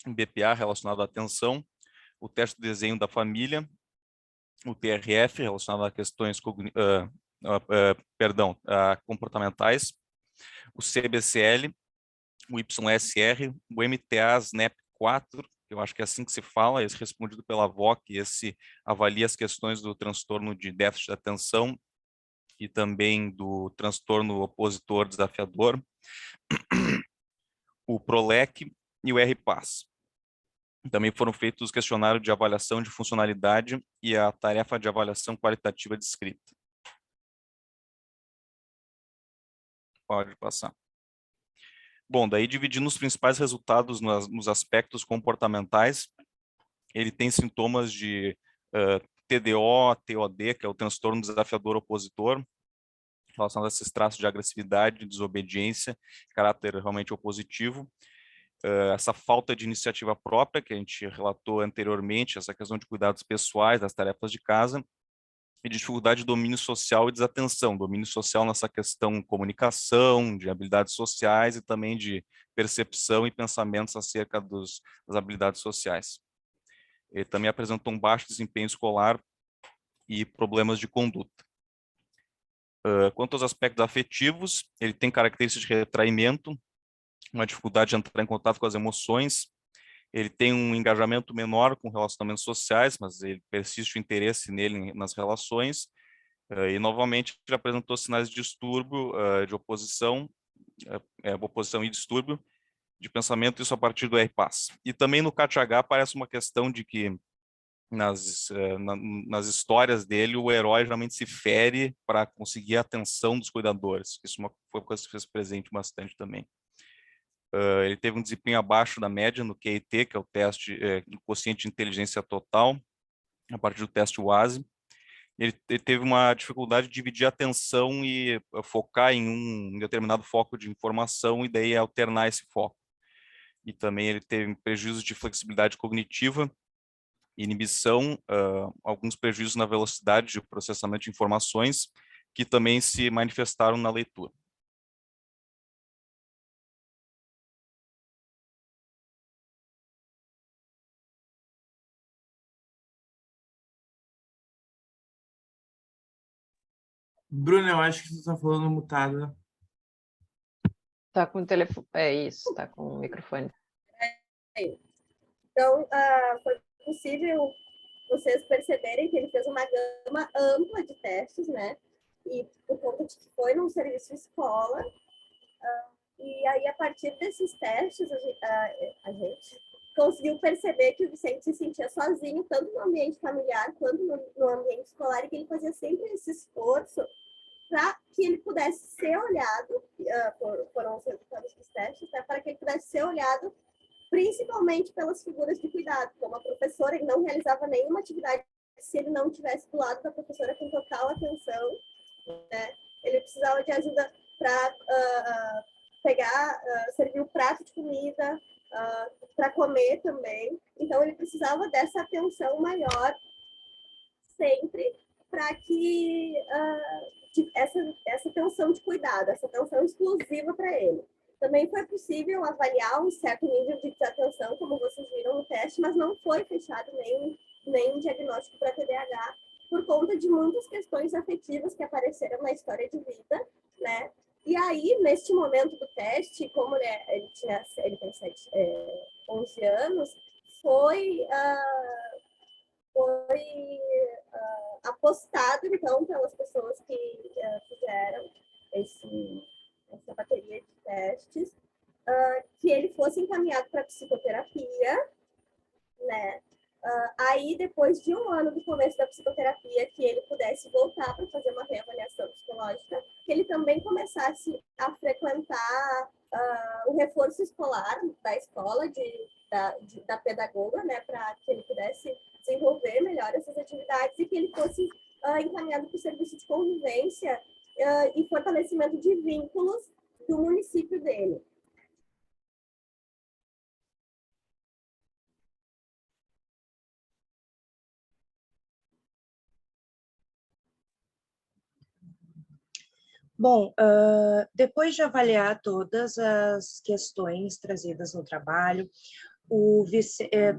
o BPA relacionado à atenção, o teste do desenho da família, o TRF relacionado a questões comportamentais, o CBCL, o YSR, o MTA-SNAP-4, eu acho que é assim que se fala, esse respondido pela VOC, esse avalia as questões do transtorno de déficit de atenção e também do transtorno opositor desafiador, o PROLEC e o RPAS. Também foram feitos os questionários de avaliação de funcionalidade e a tarefa de avaliação qualitativa de escrita. Pode passar. Bom, daí dividindo os principais resultados nos aspectos comportamentais, ele tem sintomas de TDO, TOD, que é o transtorno desafiador opositor, relacionado a esses traços de agressividade, desobediência, caráter realmente opositivo. Essa falta de iniciativa própria, que a gente relatou anteriormente, essa questão de cuidados pessoais, das tarefas de casa, e dificuldade de domínio social e desatenção. Domínio social nessa questão comunicação, de habilidades sociais e também de percepção e pensamentos acerca das habilidades sociais. Ele também apresentou um baixo desempenho escolar e problemas de conduta. Quanto aos aspectos afetivos, ele tem características de retraimento, uma dificuldade de entrar em contato com as emoções, ele tem um engajamento menor com relacionamentos sociais, mas ele persiste o interesse nele nas relações, e novamente ele apresentou sinais de distúrbio, de oposição, oposição e distúrbio de pensamento, isso a partir do RPAS. E também no CAT-H aparece uma questão de que nas histórias dele, o herói geralmente se fere para conseguir a atenção dos cuidadores. Isso foi uma coisa que fez presente bastante também. Ele teve um desempenho abaixo da média no QIT, que é o teste do quociente de inteligência total, a partir do teste WASI. Ele teve uma dificuldade de dividir a atenção e focar em um determinado foco de informação e daí alternar esse foco. E também ele teve prejuízos de flexibilidade cognitiva, inibição, alguns prejuízos na velocidade de processamento de informações, que também se manifestaram na leitura. Bruna, eu acho que você está falando mutada. Tá com o telefone. É isso, tá com o microfone. Então, foi possível vocês perceberem que ele fez uma gama ampla de testes, né? E por conta de que foi num serviço escola. E aí, a partir desses testes, a gente conseguiu perceber que o Vicente se sentia sozinho, tanto no ambiente familiar quanto no ambiente escolar, e que ele fazia sempre esse esforço para que ele pudesse ser olhado, foram os resultados dos testes, né, para que ele pudesse ser olhado principalmente pelas figuras de cuidado, como a professora. Ele não realizava nenhuma atividade se ele não estivesse do lado da professora com total atenção, né? Ele precisava de ajuda para servir o prato de comida, para comer também. Então, ele precisava dessa atenção maior sempre para que essa atenção de cuidado, essa atenção exclusiva para ele. Também foi possível avaliar um certo nível de desatenção, como vocês viram no teste, mas não foi fechado nenhum diagnóstico para TDAH, por conta de muitas questões afetivas que apareceram na história de vida, né? E aí, neste momento do teste, como ele tem 11 anos, foi apostado, então, pelas pessoas que fizeram essa bateria de testes, que ele fosse encaminhado para psicoterapia, né? Aí, depois de 1 ano do começo da psicoterapia, que ele pudesse voltar para fazer uma reavaliação psicológica, que ele também começasse a frequentar o reforço escolar da escola, da pedagoga, né, para que ele pudesse desenvolver melhor essas atividades e que ele fosse encaminhado para o serviço de convivência e fortalecimento de vínculos do município dele. Bom, depois de avaliar todas as questões trazidas no trabalho,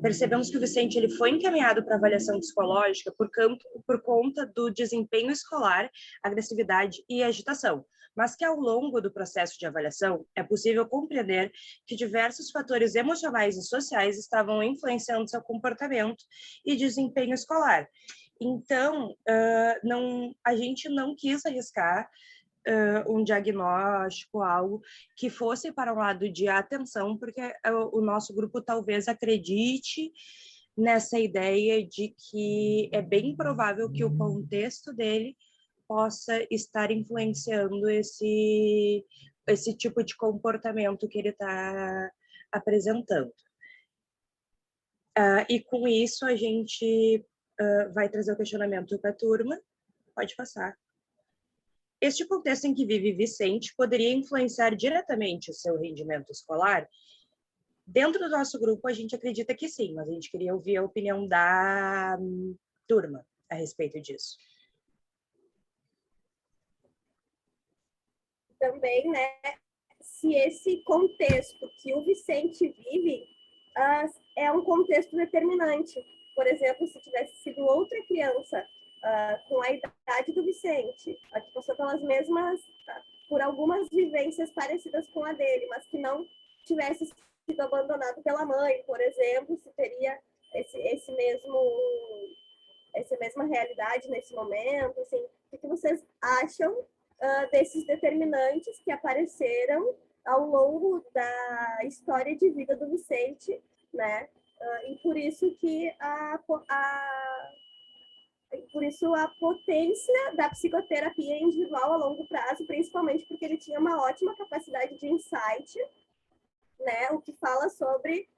percebemos que o Vicente ele foi encaminhado para avaliação psicológica por conta do desempenho escolar, agressividade e agitação, mas que ao longo do processo de avaliação é possível compreender que diversos fatores emocionais e sociais estavam influenciando seu comportamento e desempenho escolar. Então, a gente não quis arriscar um diagnóstico, algo que fosse para um lado de atenção, porque o nosso grupo talvez acredite nessa ideia de que é bem provável que o contexto dele possa estar influenciando esse tipo de comportamento que ele está apresentando. E com isso a gente vai trazer o questionamento para a turma. Pode passar. Este contexto em que vive Vicente poderia influenciar diretamente o seu rendimento escolar? Dentro do nosso grupo, a gente acredita que sim, mas a gente queria ouvir a opinião da turma a respeito disso. Também, né, se esse contexto que o Vicente vive é um contexto determinante. Por exemplo, se tivesse sido outra criança com a idade do Vicente, que passou por algumas vivências parecidas com a dele, mas que não tivesse sido abandonado pela mãe, por exemplo, se teria essa mesma realidade nesse momento, assim, o que vocês acham desses determinantes que apareceram ao longo da história de vida do Vicente, né? E por isso que a potência da psicoterapia individual a longo prazo, principalmente porque ele tinha uma ótima capacidade de insight, né? O que fala sobre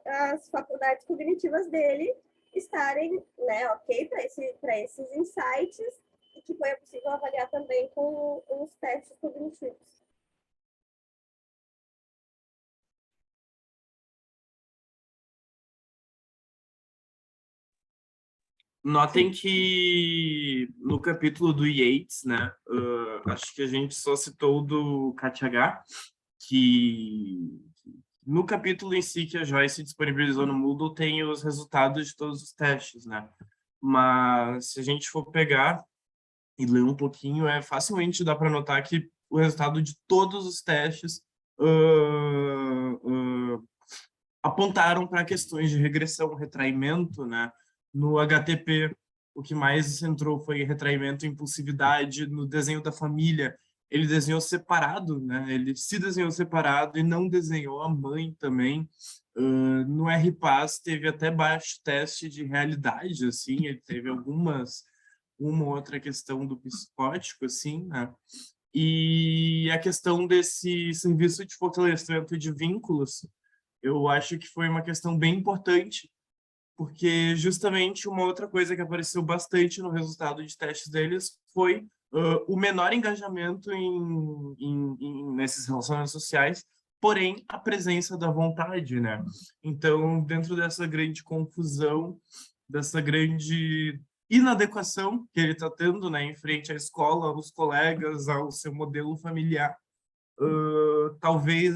as faculdades cognitivas dele estarem, né, ok para esses insights, e que foi possível avaliar também com os testes cognitivos. Notem que no capítulo do Yates, né, acho que a gente só citou do KTH, que no capítulo em si que a Joyce disponibilizou no Moodle tem os resultados de todos os testes, né? Mas se a gente for pegar e ler um pouquinho, facilmente dá para notar que o resultado de todos os testes apontaram para questões de regressão, retraimento, né? No HTP, o que mais entrou foi retraimento e impulsividade. No desenho da família, ele desenhou separado, né? Ele se desenhou separado e não desenhou a mãe também. No RPAS teve até baixo teste de realidade, assim, ele teve uma outra questão do psicótico, assim, né? E a questão desse serviço de fortalecimento de vínculos, eu acho que foi uma questão bem importante, porque justamente uma outra coisa que apareceu bastante no resultado de testes deles foi o menor engajamento nesses relacionamentos sociais, porém a presença da vontade, né? Então, dentro dessa grande confusão, dessa grande inadequação que ele está tendo, né, em frente à escola, aos colegas, ao seu modelo familiar, talvez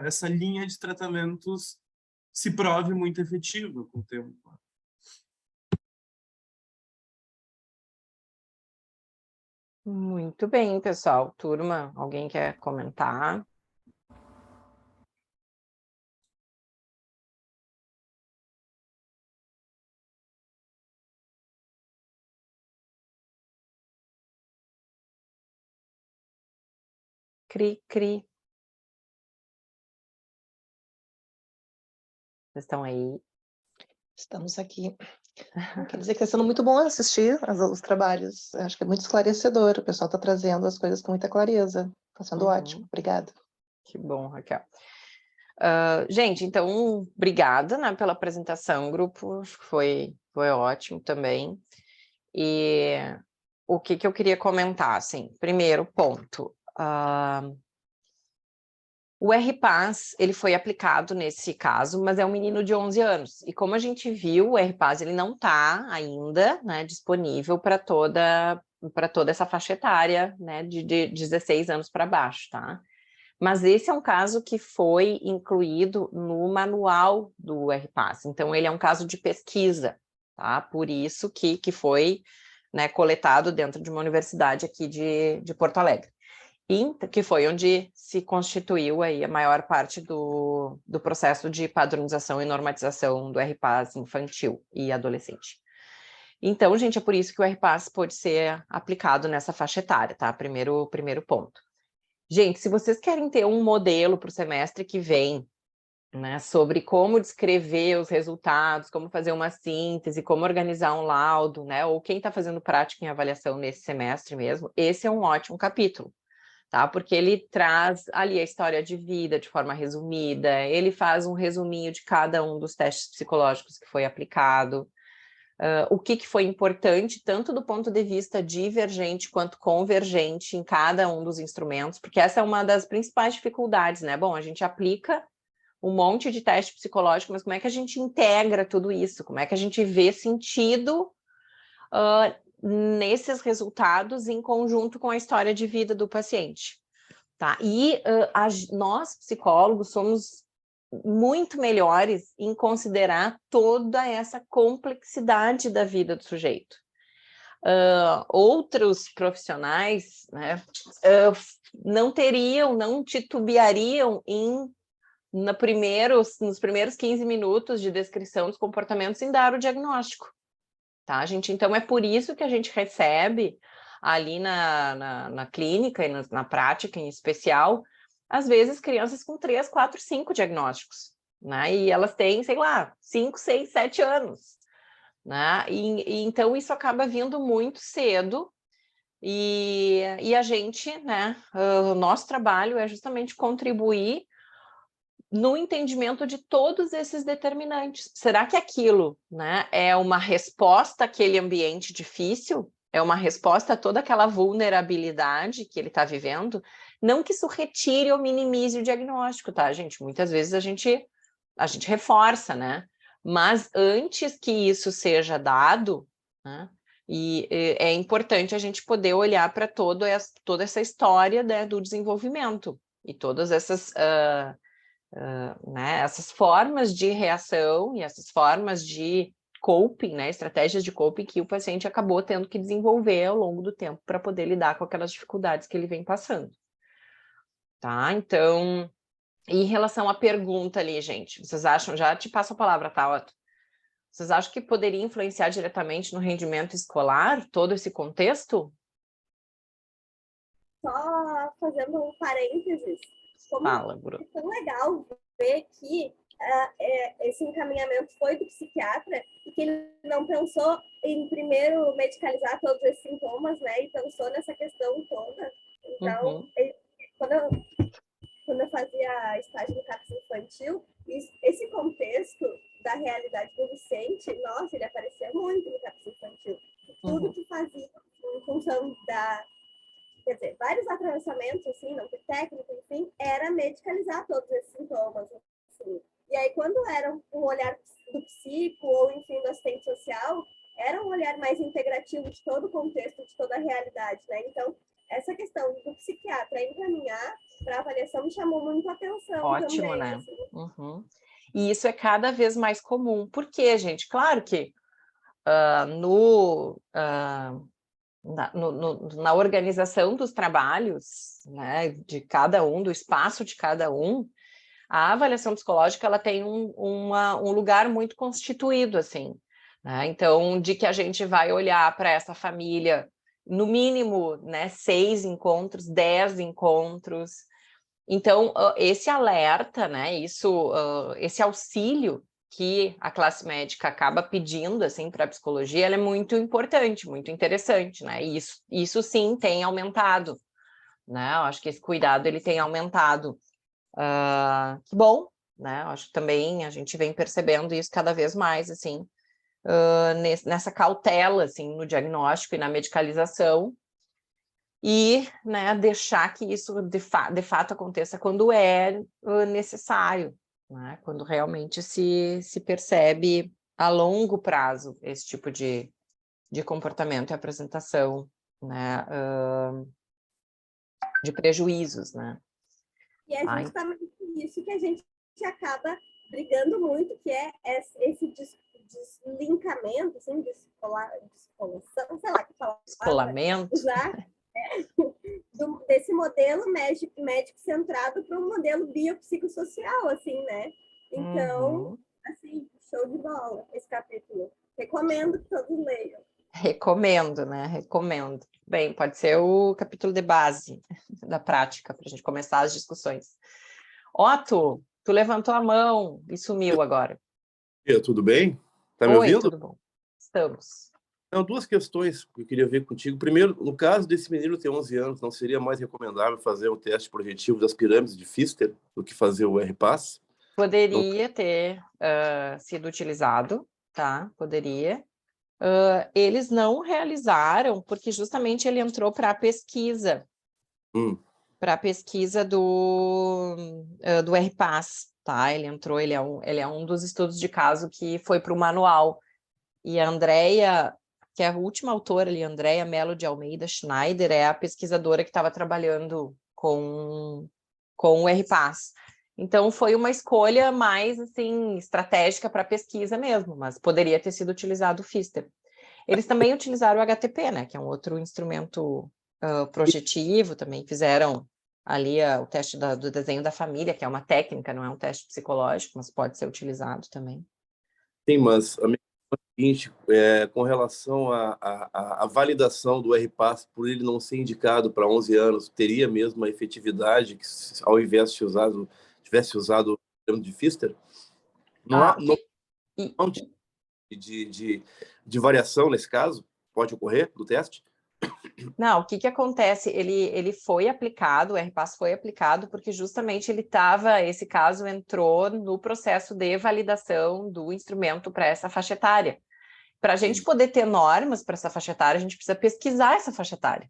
essa linha de tratamentos se prove muito efetiva com o tempo. Muito bem, pessoal. Turma, alguém quer comentar? Cri, cri. Vocês estão aí? Estamos aqui. Quer dizer que está sendo muito bom assistir os trabalhos. Acho que é muito esclarecedor. O pessoal está trazendo as coisas com muita clareza. Está sendo ótimo. Obrigada. Que bom, Raquel. Gente, então, obrigada, né, pela apresentação, grupo. Acho que foi ótimo também. E o que eu queria comentar, assim, primeiro ponto. O RPAS, ele foi aplicado nesse caso, mas é um menino de 11 anos. E como a gente viu, o RPAS ele não está ainda, né, disponível para toda essa faixa etária, né, de 16 anos para baixo, tá? Mas esse é um caso que foi incluído no manual do RPAS. Então, ele é um caso de pesquisa, tá? Por isso que foi, né, coletado dentro de uma universidade aqui de Porto Alegre. E que foi onde se constituiu aí a maior parte do processo de padronização e normatização do RPAS infantil e adolescente. Então, gente, é por isso que o RPAS pode ser aplicado nessa faixa etária, tá? Primeiro ponto. Gente, se vocês querem ter um modelo para o semestre que vem, né, sobre como descrever os resultados, como fazer uma síntese, como organizar um laudo, né, ou quem está fazendo prática em avaliação nesse semestre mesmo, esse é um ótimo capítulo. Tá? Porque ele traz ali a história de vida de forma resumida, ele faz um resuminho de cada um dos testes psicológicos que foi aplicado, o que foi importante, tanto do ponto de vista divergente quanto convergente em cada um dos instrumentos, porque essa é uma das principais dificuldades, né? Bom, a gente aplica um monte de teste psicológico, mas como é que a gente integra tudo isso? Como é que a gente vê sentido nesses resultados em conjunto com a história de vida do paciente, tá? E nós, psicólogos, somos muito melhores em considerar toda essa complexidade da vida do sujeito. Outros profissionais, né, não titubeariam nos primeiros 15 minutos de descrição dos comportamentos em dar o diagnóstico. Tá, gente? Então, é por isso que a gente recebe ali na clínica e na prática em especial, às vezes crianças com 3, 4, 5 diagnósticos, né? E elas têm, sei lá, 5, 6, 7 anos, né? E então isso acaba vindo muito cedo e a gente, né? O nosso trabalho é justamente contribuir no entendimento de todos esses determinantes. Será que aquilo, né, é uma resposta àquele ambiente difícil? É uma resposta a toda aquela vulnerabilidade que ele está vivendo? Não que isso retire ou minimize o diagnóstico, tá, gente? Muitas vezes a gente reforça, né? Mas antes que isso seja dado, né, é importante a gente poder olhar para toda essa história, né, do desenvolvimento e todas essas... né, essas formas de reação e essas formas de coping, né, estratégias de coping que o paciente acabou tendo que desenvolver ao longo do tempo para poder lidar com aquelas dificuldades que ele vem passando. Tá? Então, em relação à pergunta ali, gente, vocês acham, já te passo a palavra, tá, Otto? Vocês acham que poderia influenciar diretamente no rendimento escolar, todo esse contexto? Só fazendo um parênteses, como Fala, Bruno. é tão legal ver que esse encaminhamento foi do psiquiatra e que ele não pensou em primeiro medicalizar todos esses sintomas, né? E pensou nessa questão toda. Então, quando eu fazia estágio no CAPS infantil, esse contexto da realidade do Vicente, nossa, ele aparecia muito no CAPS infantil. Tudo que fazia em função quer dizer, vários atravessamentos, assim, não ter técnico, enfim, era medicalizar todos esses sintomas, assim. E aí, quando era um olhar do psico ou, enfim, do assistente social, era um olhar mais integrativo de todo o contexto, de toda a realidade, né? Então, essa questão do psiquiatra encaminhar para avaliação me chamou muito a atenção. Ótimo, também, né? Assim. E isso é cada vez mais comum. Por quê, gente? Claro que na organização dos trabalhos, né, de cada um, do espaço de cada um, a avaliação psicológica ela tem um lugar muito constituído, assim, né? Então, de que a gente vai olhar para essa família, no mínimo, né, 6 encontros, 10 encontros. Então, esse alerta, né, esse auxílio que a classe médica acaba pedindo, assim, para a psicologia, ela é muito importante, muito interessante, né? E isso sim tem aumentado, né? Eu acho que esse cuidado, ele tem aumentado. Que bom, né? Eu acho que também a gente vem percebendo isso cada vez mais, assim, nessa cautela, assim, no diagnóstico e na medicalização, e, né, deixar que isso de fato aconteça quando é necessário, né? Quando realmente se percebe a longo prazo esse tipo de comportamento e apresentação, né, de prejuízos, né? E é justamente isso que a gente acaba brigando muito, que é esse deslincamento, assim, descolação, sei lá que palavra descolamento, usar, desse modelo médico centrado para um modelo biopsicossocial, assim, né? Então, assim, show de bola esse capítulo. Recomendo que todos leiam. Recomendo, né? Recomendo. Bem, pode ser o capítulo de base da prática, para a gente começar as discussões. Otto, tu levantou a mão e sumiu agora. Tudo bem? Tá me Oi, ouvindo? tudo bom? Estamos. Não, duas questões que eu queria ver contigo. Primeiro, no caso desse menino ter 11 anos, não seria mais recomendável fazer um teste projetivo das pirâmides de Pfister do que fazer o RPAS? Poderia ter sido utilizado, tá? Poderia. Eles não realizaram, porque justamente ele entrou para a pesquisa. Para a pesquisa do RPAS, tá? Ele entrou, ele é um dos estudos de caso que foi para o manual. E a Andrea, que é a última autora ali, Andrea Mello de Almeida Schneider, é a pesquisadora que estava trabalhando com o RPAS. Então, foi uma escolha mais, assim, estratégica para a pesquisa mesmo, mas poderia ter sido utilizado o Pfister. Eles também utilizaram o HTP, né, que é um outro instrumento projetivo, também fizeram ali o teste do desenho da família, que é uma técnica, não é um teste psicológico, mas pode ser utilizado também. Sim, mas a minha seguinte, com relação à validação do RPAS, por ele não ser indicado para 11 anos, teria mesmo a efetividade que, ao invés de tivesse usado o termo de Pfister? Não há um tipo de variação nesse caso? Pode ocorrer do teste? Não, o que acontece? Ele foi aplicado, o RPAS foi aplicado porque justamente esse caso entrou no processo de validação do instrumento para essa faixa etária. Para a gente poder ter normas para essa faixa etária, a gente precisa pesquisar essa faixa etária.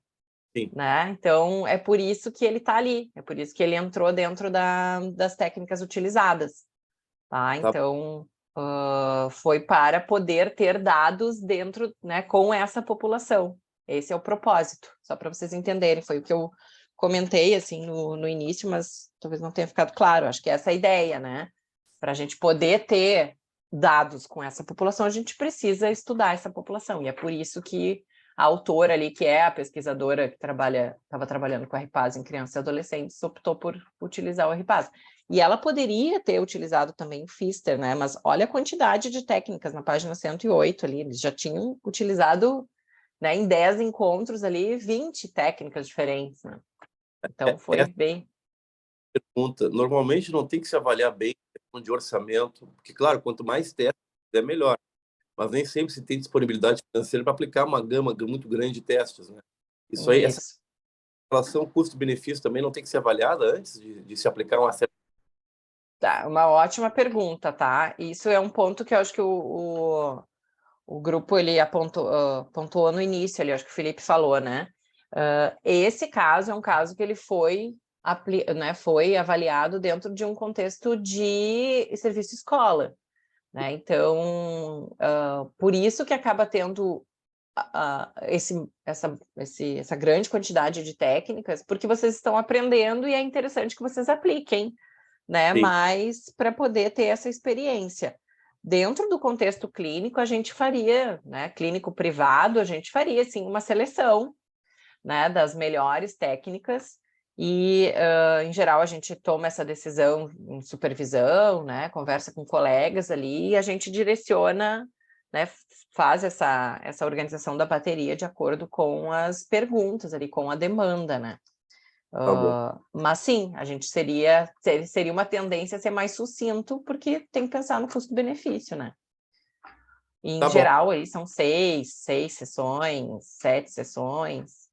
Sim. Né? Então, é por isso que ele está ali, é por isso que ele entrou dentro das técnicas utilizadas. Tá? Então, foi para poder ter dados dentro, né, com essa população. Esse é o propósito, só para vocês entenderem. Foi o que eu comentei assim no início, mas talvez não tenha ficado claro. Acho que essa é a ideia, né? Para a gente poder ter dados com essa população, a gente precisa estudar essa população. E é por isso que a autora ali, que é a pesquisadora que estava trabalhando com a RPAS em crianças e adolescentes, optou por utilizar o RPAS. E ela poderia ter utilizado também o Pfister, né? Mas olha a quantidade de técnicas na página 108 ali, eles já tinham utilizado, né, em 10 encontros ali, 20 técnicas diferentes, né? Então foi bem... Pergunta, normalmente não tem que se avaliar bem a questão de orçamento, porque, claro, quanto mais testes é melhor, mas nem sempre se tem disponibilidade financeira para aplicar uma gama muito grande de testes, né? Isso aí, essa relação custo-benefício também não tem que ser avaliada antes de se aplicar uma série. Tá, uma ótima pergunta, tá? Isso é um ponto que eu acho que o grupo ele pontuou no início, ali, acho que o Felipe falou, né? Esse caso é um caso que ele foi avaliado dentro de um contexto de serviço escola, né? Então, por isso que acaba tendo essa grande quantidade de técnicas, porque vocês estão aprendendo e é interessante que vocês apliquem, né? Mas para poder ter essa experiência. Dentro do contexto clínico, a gente faria, né? Clínico privado, a gente faria, sim, uma seleção, né, das melhores técnicas e, em geral, a gente toma essa decisão em supervisão, né? Conversa com colegas ali e a gente direciona, né? Faz essa organização da bateria de acordo com as perguntas ali, com a demanda, né? bom. Mas sim, a gente seria uma tendência a ser mais sucinto, porque tem que pensar no custo-benefício, né? E, em Tá bom. geral, aí são 6 sessões, 7 sessões.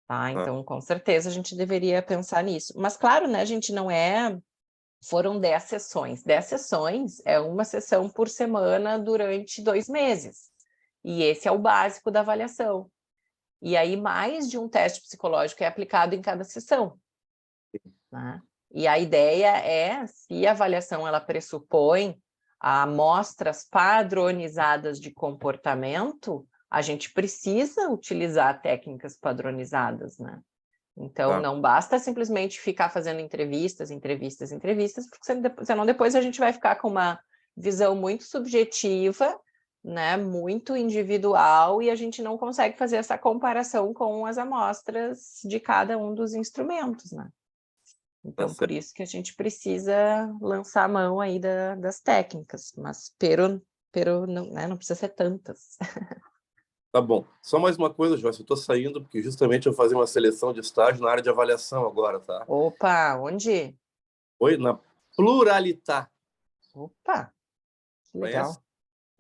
Tá? Então, com certeza, a gente deveria pensar nisso. Mas, claro, né, a gente não é... Foram 10 sessões. 10 sessões é uma sessão por semana durante 2 meses. E esse é o básico da avaliação. E aí, mais de um teste psicológico é aplicado em cada sessão. Né? E a ideia é, se a avaliação ela pressupõe amostras padronizadas de comportamento, a gente precisa utilizar técnicas padronizadas, né? Então, não basta simplesmente ficar fazendo entrevistas, porque senão depois a gente vai ficar com uma visão muito subjetiva, né, muito individual, e a gente não consegue fazer essa comparação com as amostras de cada um dos instrumentos, né? Então, por isso que a gente precisa lançar a mão aí das técnicas, mas não, né, não precisa ser tantas. Tá bom. Só mais uma coisa, Joyce, eu estou saindo porque justamente eu vou fazer uma seleção de estágio na área de avaliação agora, tá? Opa, onde? Oi, na Pluralità. Opa, que legal. Conhece?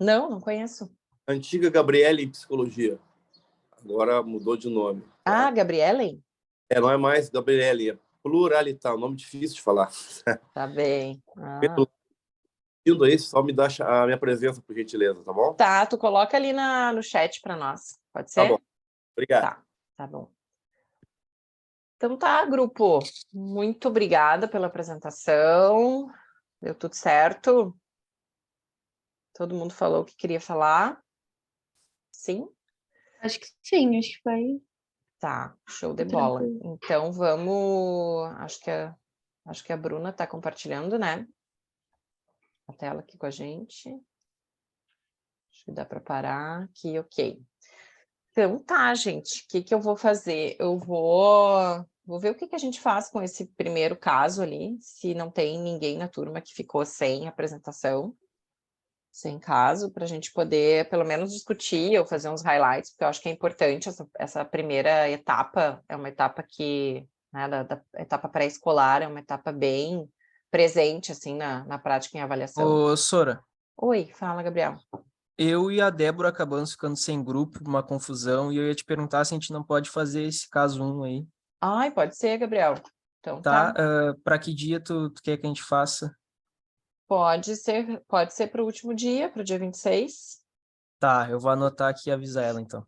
Não conheço. Antiga Gabriele em Psicologia. Agora mudou de nome. Ah, Gabriele? Não é mais Gabriele, é Pluralità, um nome difícil de falar. Tá bem. Indo aí, só me dá a minha presença, por gentileza, tá bom? Tá, tu coloca ali no chat para nós, pode ser? Tá bom, obrigado. Tá bom. Então tá, grupo, muito obrigada pela apresentação, deu tudo certo? Todo mundo falou o que queria falar? Sim? Acho que sim, acho que foi. Tá, show de bola. Tranquilo. Então vamos, acho que a Bruna tá compartilhando, né? A tela aqui com a gente. Acho que dá para parar aqui, ok. Então tá, gente, o que eu vou fazer? Eu vou ver o que a gente faz com esse primeiro caso ali, se não tem ninguém na turma que ficou sem apresentação, sem caso, para a gente poder pelo menos discutir ou fazer uns highlights, porque eu acho que é importante essa primeira etapa, é uma etapa que, né, da etapa pré-escolar, é uma etapa bem presente, assim, na prática em avaliação. Ô, Sora. Oi, fala, Gabriel. Eu e a Débora acabamos ficando sem grupo, uma confusão, e eu ia te perguntar se a gente não pode fazer esse caso 1 aí. Ai, pode ser, Gabriel. Então tá. Para que dia tu quer que a gente faça? Pode ser para o último dia, para o dia 26. Tá, eu vou anotar aqui e avisar ela, então. O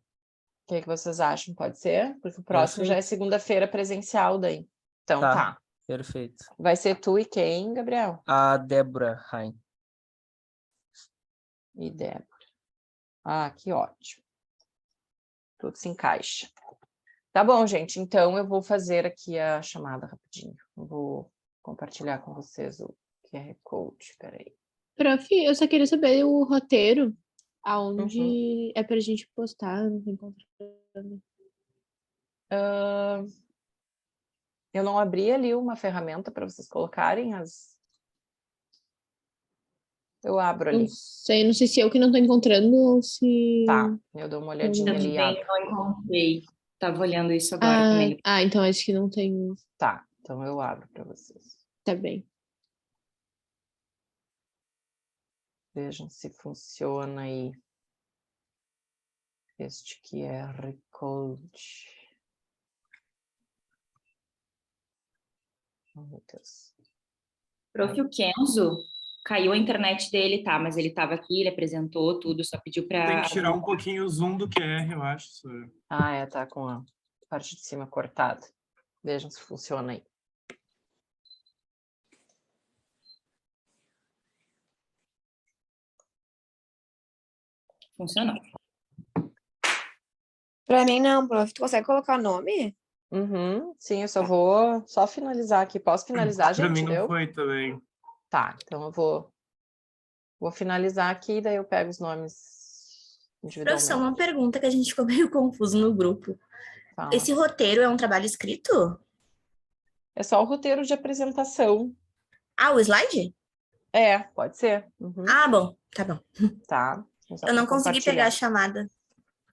que vocês acham? Pode ser? Porque o próximo já é segunda-feira presencial daí. Então tá. Perfeito. Vai ser tu e quem, Gabriel? A Débora Rain. E Débora. Ah, que ótimo. Tudo se encaixa. Tá bom, gente. Então eu vou fazer aqui a chamada rapidinho. Eu vou compartilhar com vocês o QR Code. Peraí. Prof, eu só queria saber o roteiro, aonde é pra gente postar, não tem controle. Eu não abri ali uma ferramenta para vocês colocarem as... Eu abro ali. Não sei se eu que não tô encontrando ou se... Tá, eu dou uma olhadinha ali. Também não encontrei. Tava olhando isso agora também. Então acho que não tem... Tá, então eu abro para vocês. Tá bem. Vejam se funciona aí. Este QR Code. Oh, meu Deus. Prof, o Kenzo, caiu a internet dele, tá? Mas ele estava aqui, ele apresentou tudo, só pediu para... Tem que tirar um pouquinho o zoom do QR, eu acho. Tá com a parte de cima cortada. Vejam se funciona aí. Funcionou. Para mim não, prof. Tu consegue colocar o nome? Sim, eu só vou finalizar aqui. Posso finalizar, gente? Para mim não foi também. Tá, então eu vou finalizar aqui, daí eu pego os nomes individualmente. Professor, uma pergunta que a gente ficou meio confuso no grupo. Fala. Esse roteiro é um trabalho escrito? É só o roteiro de apresentação. Ah, o slide? Pode ser. Ah, bom, tá bom. Tá. Eu não consegui pegar a chamada.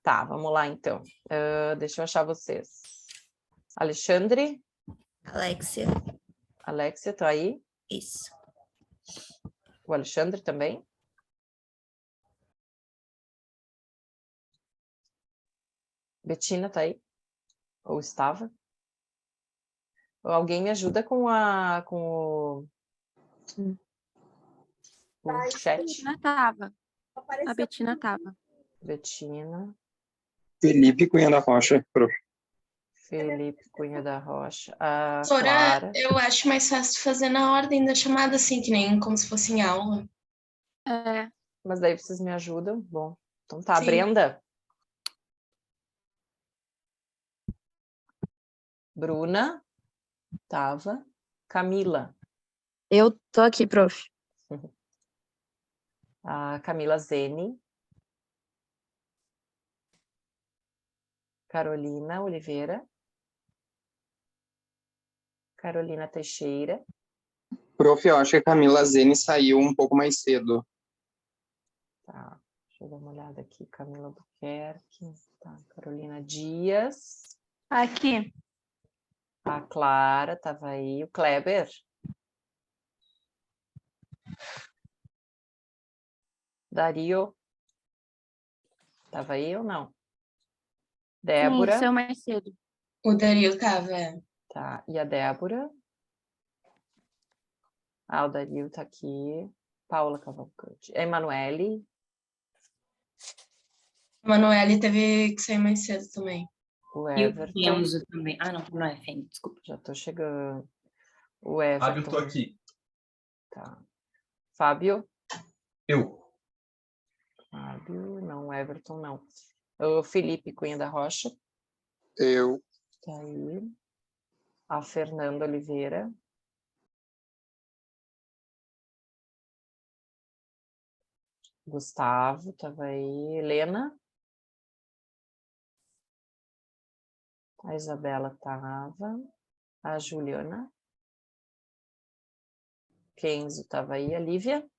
Tá, vamos lá então. Deixa eu achar vocês. Alexandre? Alexia. Alexia, tá aí? Isso. O Alexandre também? Betina tá aí? Ou estava? Ou alguém me ajuda com o chat? Betina tava. A Betina tava. Betina. Felipe Cunha da Rocha, prof. Felipe Cunha da Rocha. A Sora, Clara. eu acho mais fácil fazer na ordem da chamada, assim, que nem como se fosse em aula. É. Mas daí vocês me ajudam? Bom, então tá. Sim. Brenda. Bruna. Tava. Camila. Eu tô aqui, prof. A Camila Zene. Carolina Oliveira. Carolina Teixeira. Prof, eu acho que a Camila Zene saiu um pouco mais cedo. Tá, deixa eu dar uma olhada aqui. Camila Albuquerque. Tá, Carolina Dias. Aqui. A Clara estava aí. O Kleber. Dario. Estava aí ou não? Débora. Sim, saiu mais cedo. O Dario tava, Tá, e a Débora? Ah, o Dario tá aqui. Paula Cavalcante. A Emanuele. Manoel teve que sair mais cedo também. O E o Everton. Kenzo também. Ah, não é Fênix, desculpa. Já tô chegando. O Everton. Fábio, tô aqui. Tá. Fábio? Eu. Fábio, não. Everton, não. O Felipe Cunha da Rocha. Eu. Tá aí. A Fernanda Oliveira. Gustavo, tava aí. Helena. A Isabela tava. A Juliana. Kenzo tava aí. A Lívia.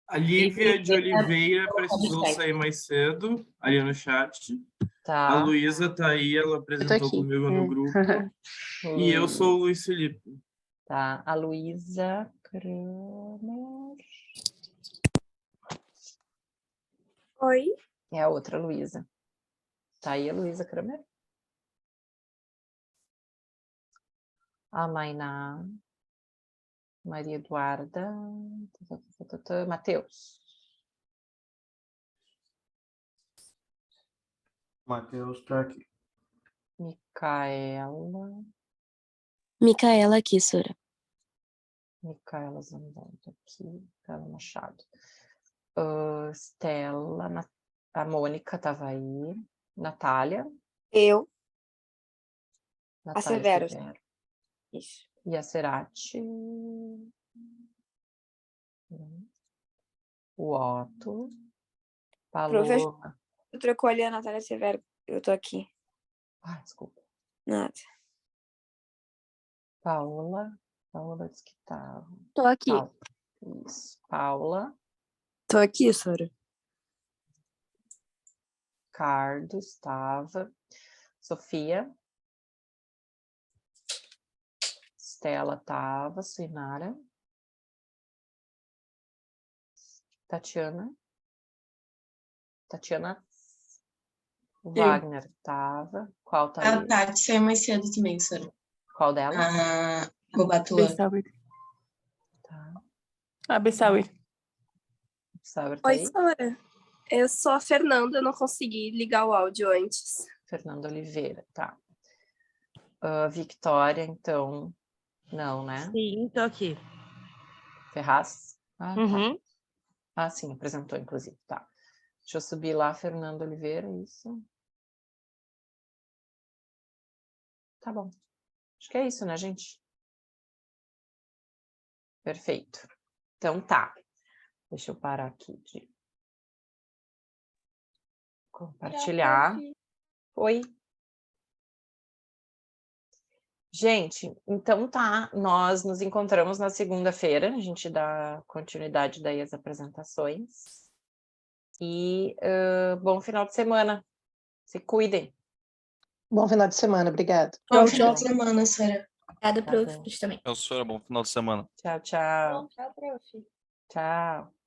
A Lívia de Oliveira precisou sair mais cedo, ali no chat. Tá. A Luísa tá aí, ela apresentou aqui. comigo no grupo. E eu sou o Luiz Felipe. Tá. A Luísa Kramer. Oi. É a outra Luísa. Tá aí a Luísa Kramer. A Mainá. Maria Eduarda. Matheus. Matheus tá aqui. Micaela. Micaela aqui, Sora. Micaela Zambon tá aqui. Micaela Machado. Estela. A Mônica estava aí. Natália. Eu. Natália Severo. Isso. E a Cerati. O Otto. Paloma. Eu trocou ali a Natália Severo. Eu tô aqui. Ah, desculpa. Nada. Paula. Paula disse que estava. Tô aqui. Isso. Paula. Tô aqui, Sora. Cardo estava. Sofia. Estela estava. Suinara. Tatiana. O Wagner estava. Qual tá aí? A Tati saiu mais cedo também, Sora. Qual delas? A Bobatua. Tá. A Bessaui. Saber tá Oi, aí? Sora. Eu sou a Fernanda, eu não consegui ligar o áudio antes. Fernanda Oliveira, tá. Victoria, então, não, né? Sim, tô aqui. Ferraz? Ah, Uhum. tá. Ah, sim, apresentou, inclusive, tá. Deixa eu subir lá, Fernanda Oliveira, isso. Tá bom. Acho que é isso, né, gente? Perfeito. Então, tá. Deixa eu parar aqui de compartilhar. Oi. Gente, então tá, nós nos encontramos na segunda-feira, a gente dá continuidade daí às apresentações. E bom final de semana. Se cuidem. Bom final de semana, obrigado. Bom final de semana, Sora. Obrigada, Tá prof. bom. Você também. Professora, bom final de semana. Tchau, tchau. Tchau, prof. Tchau.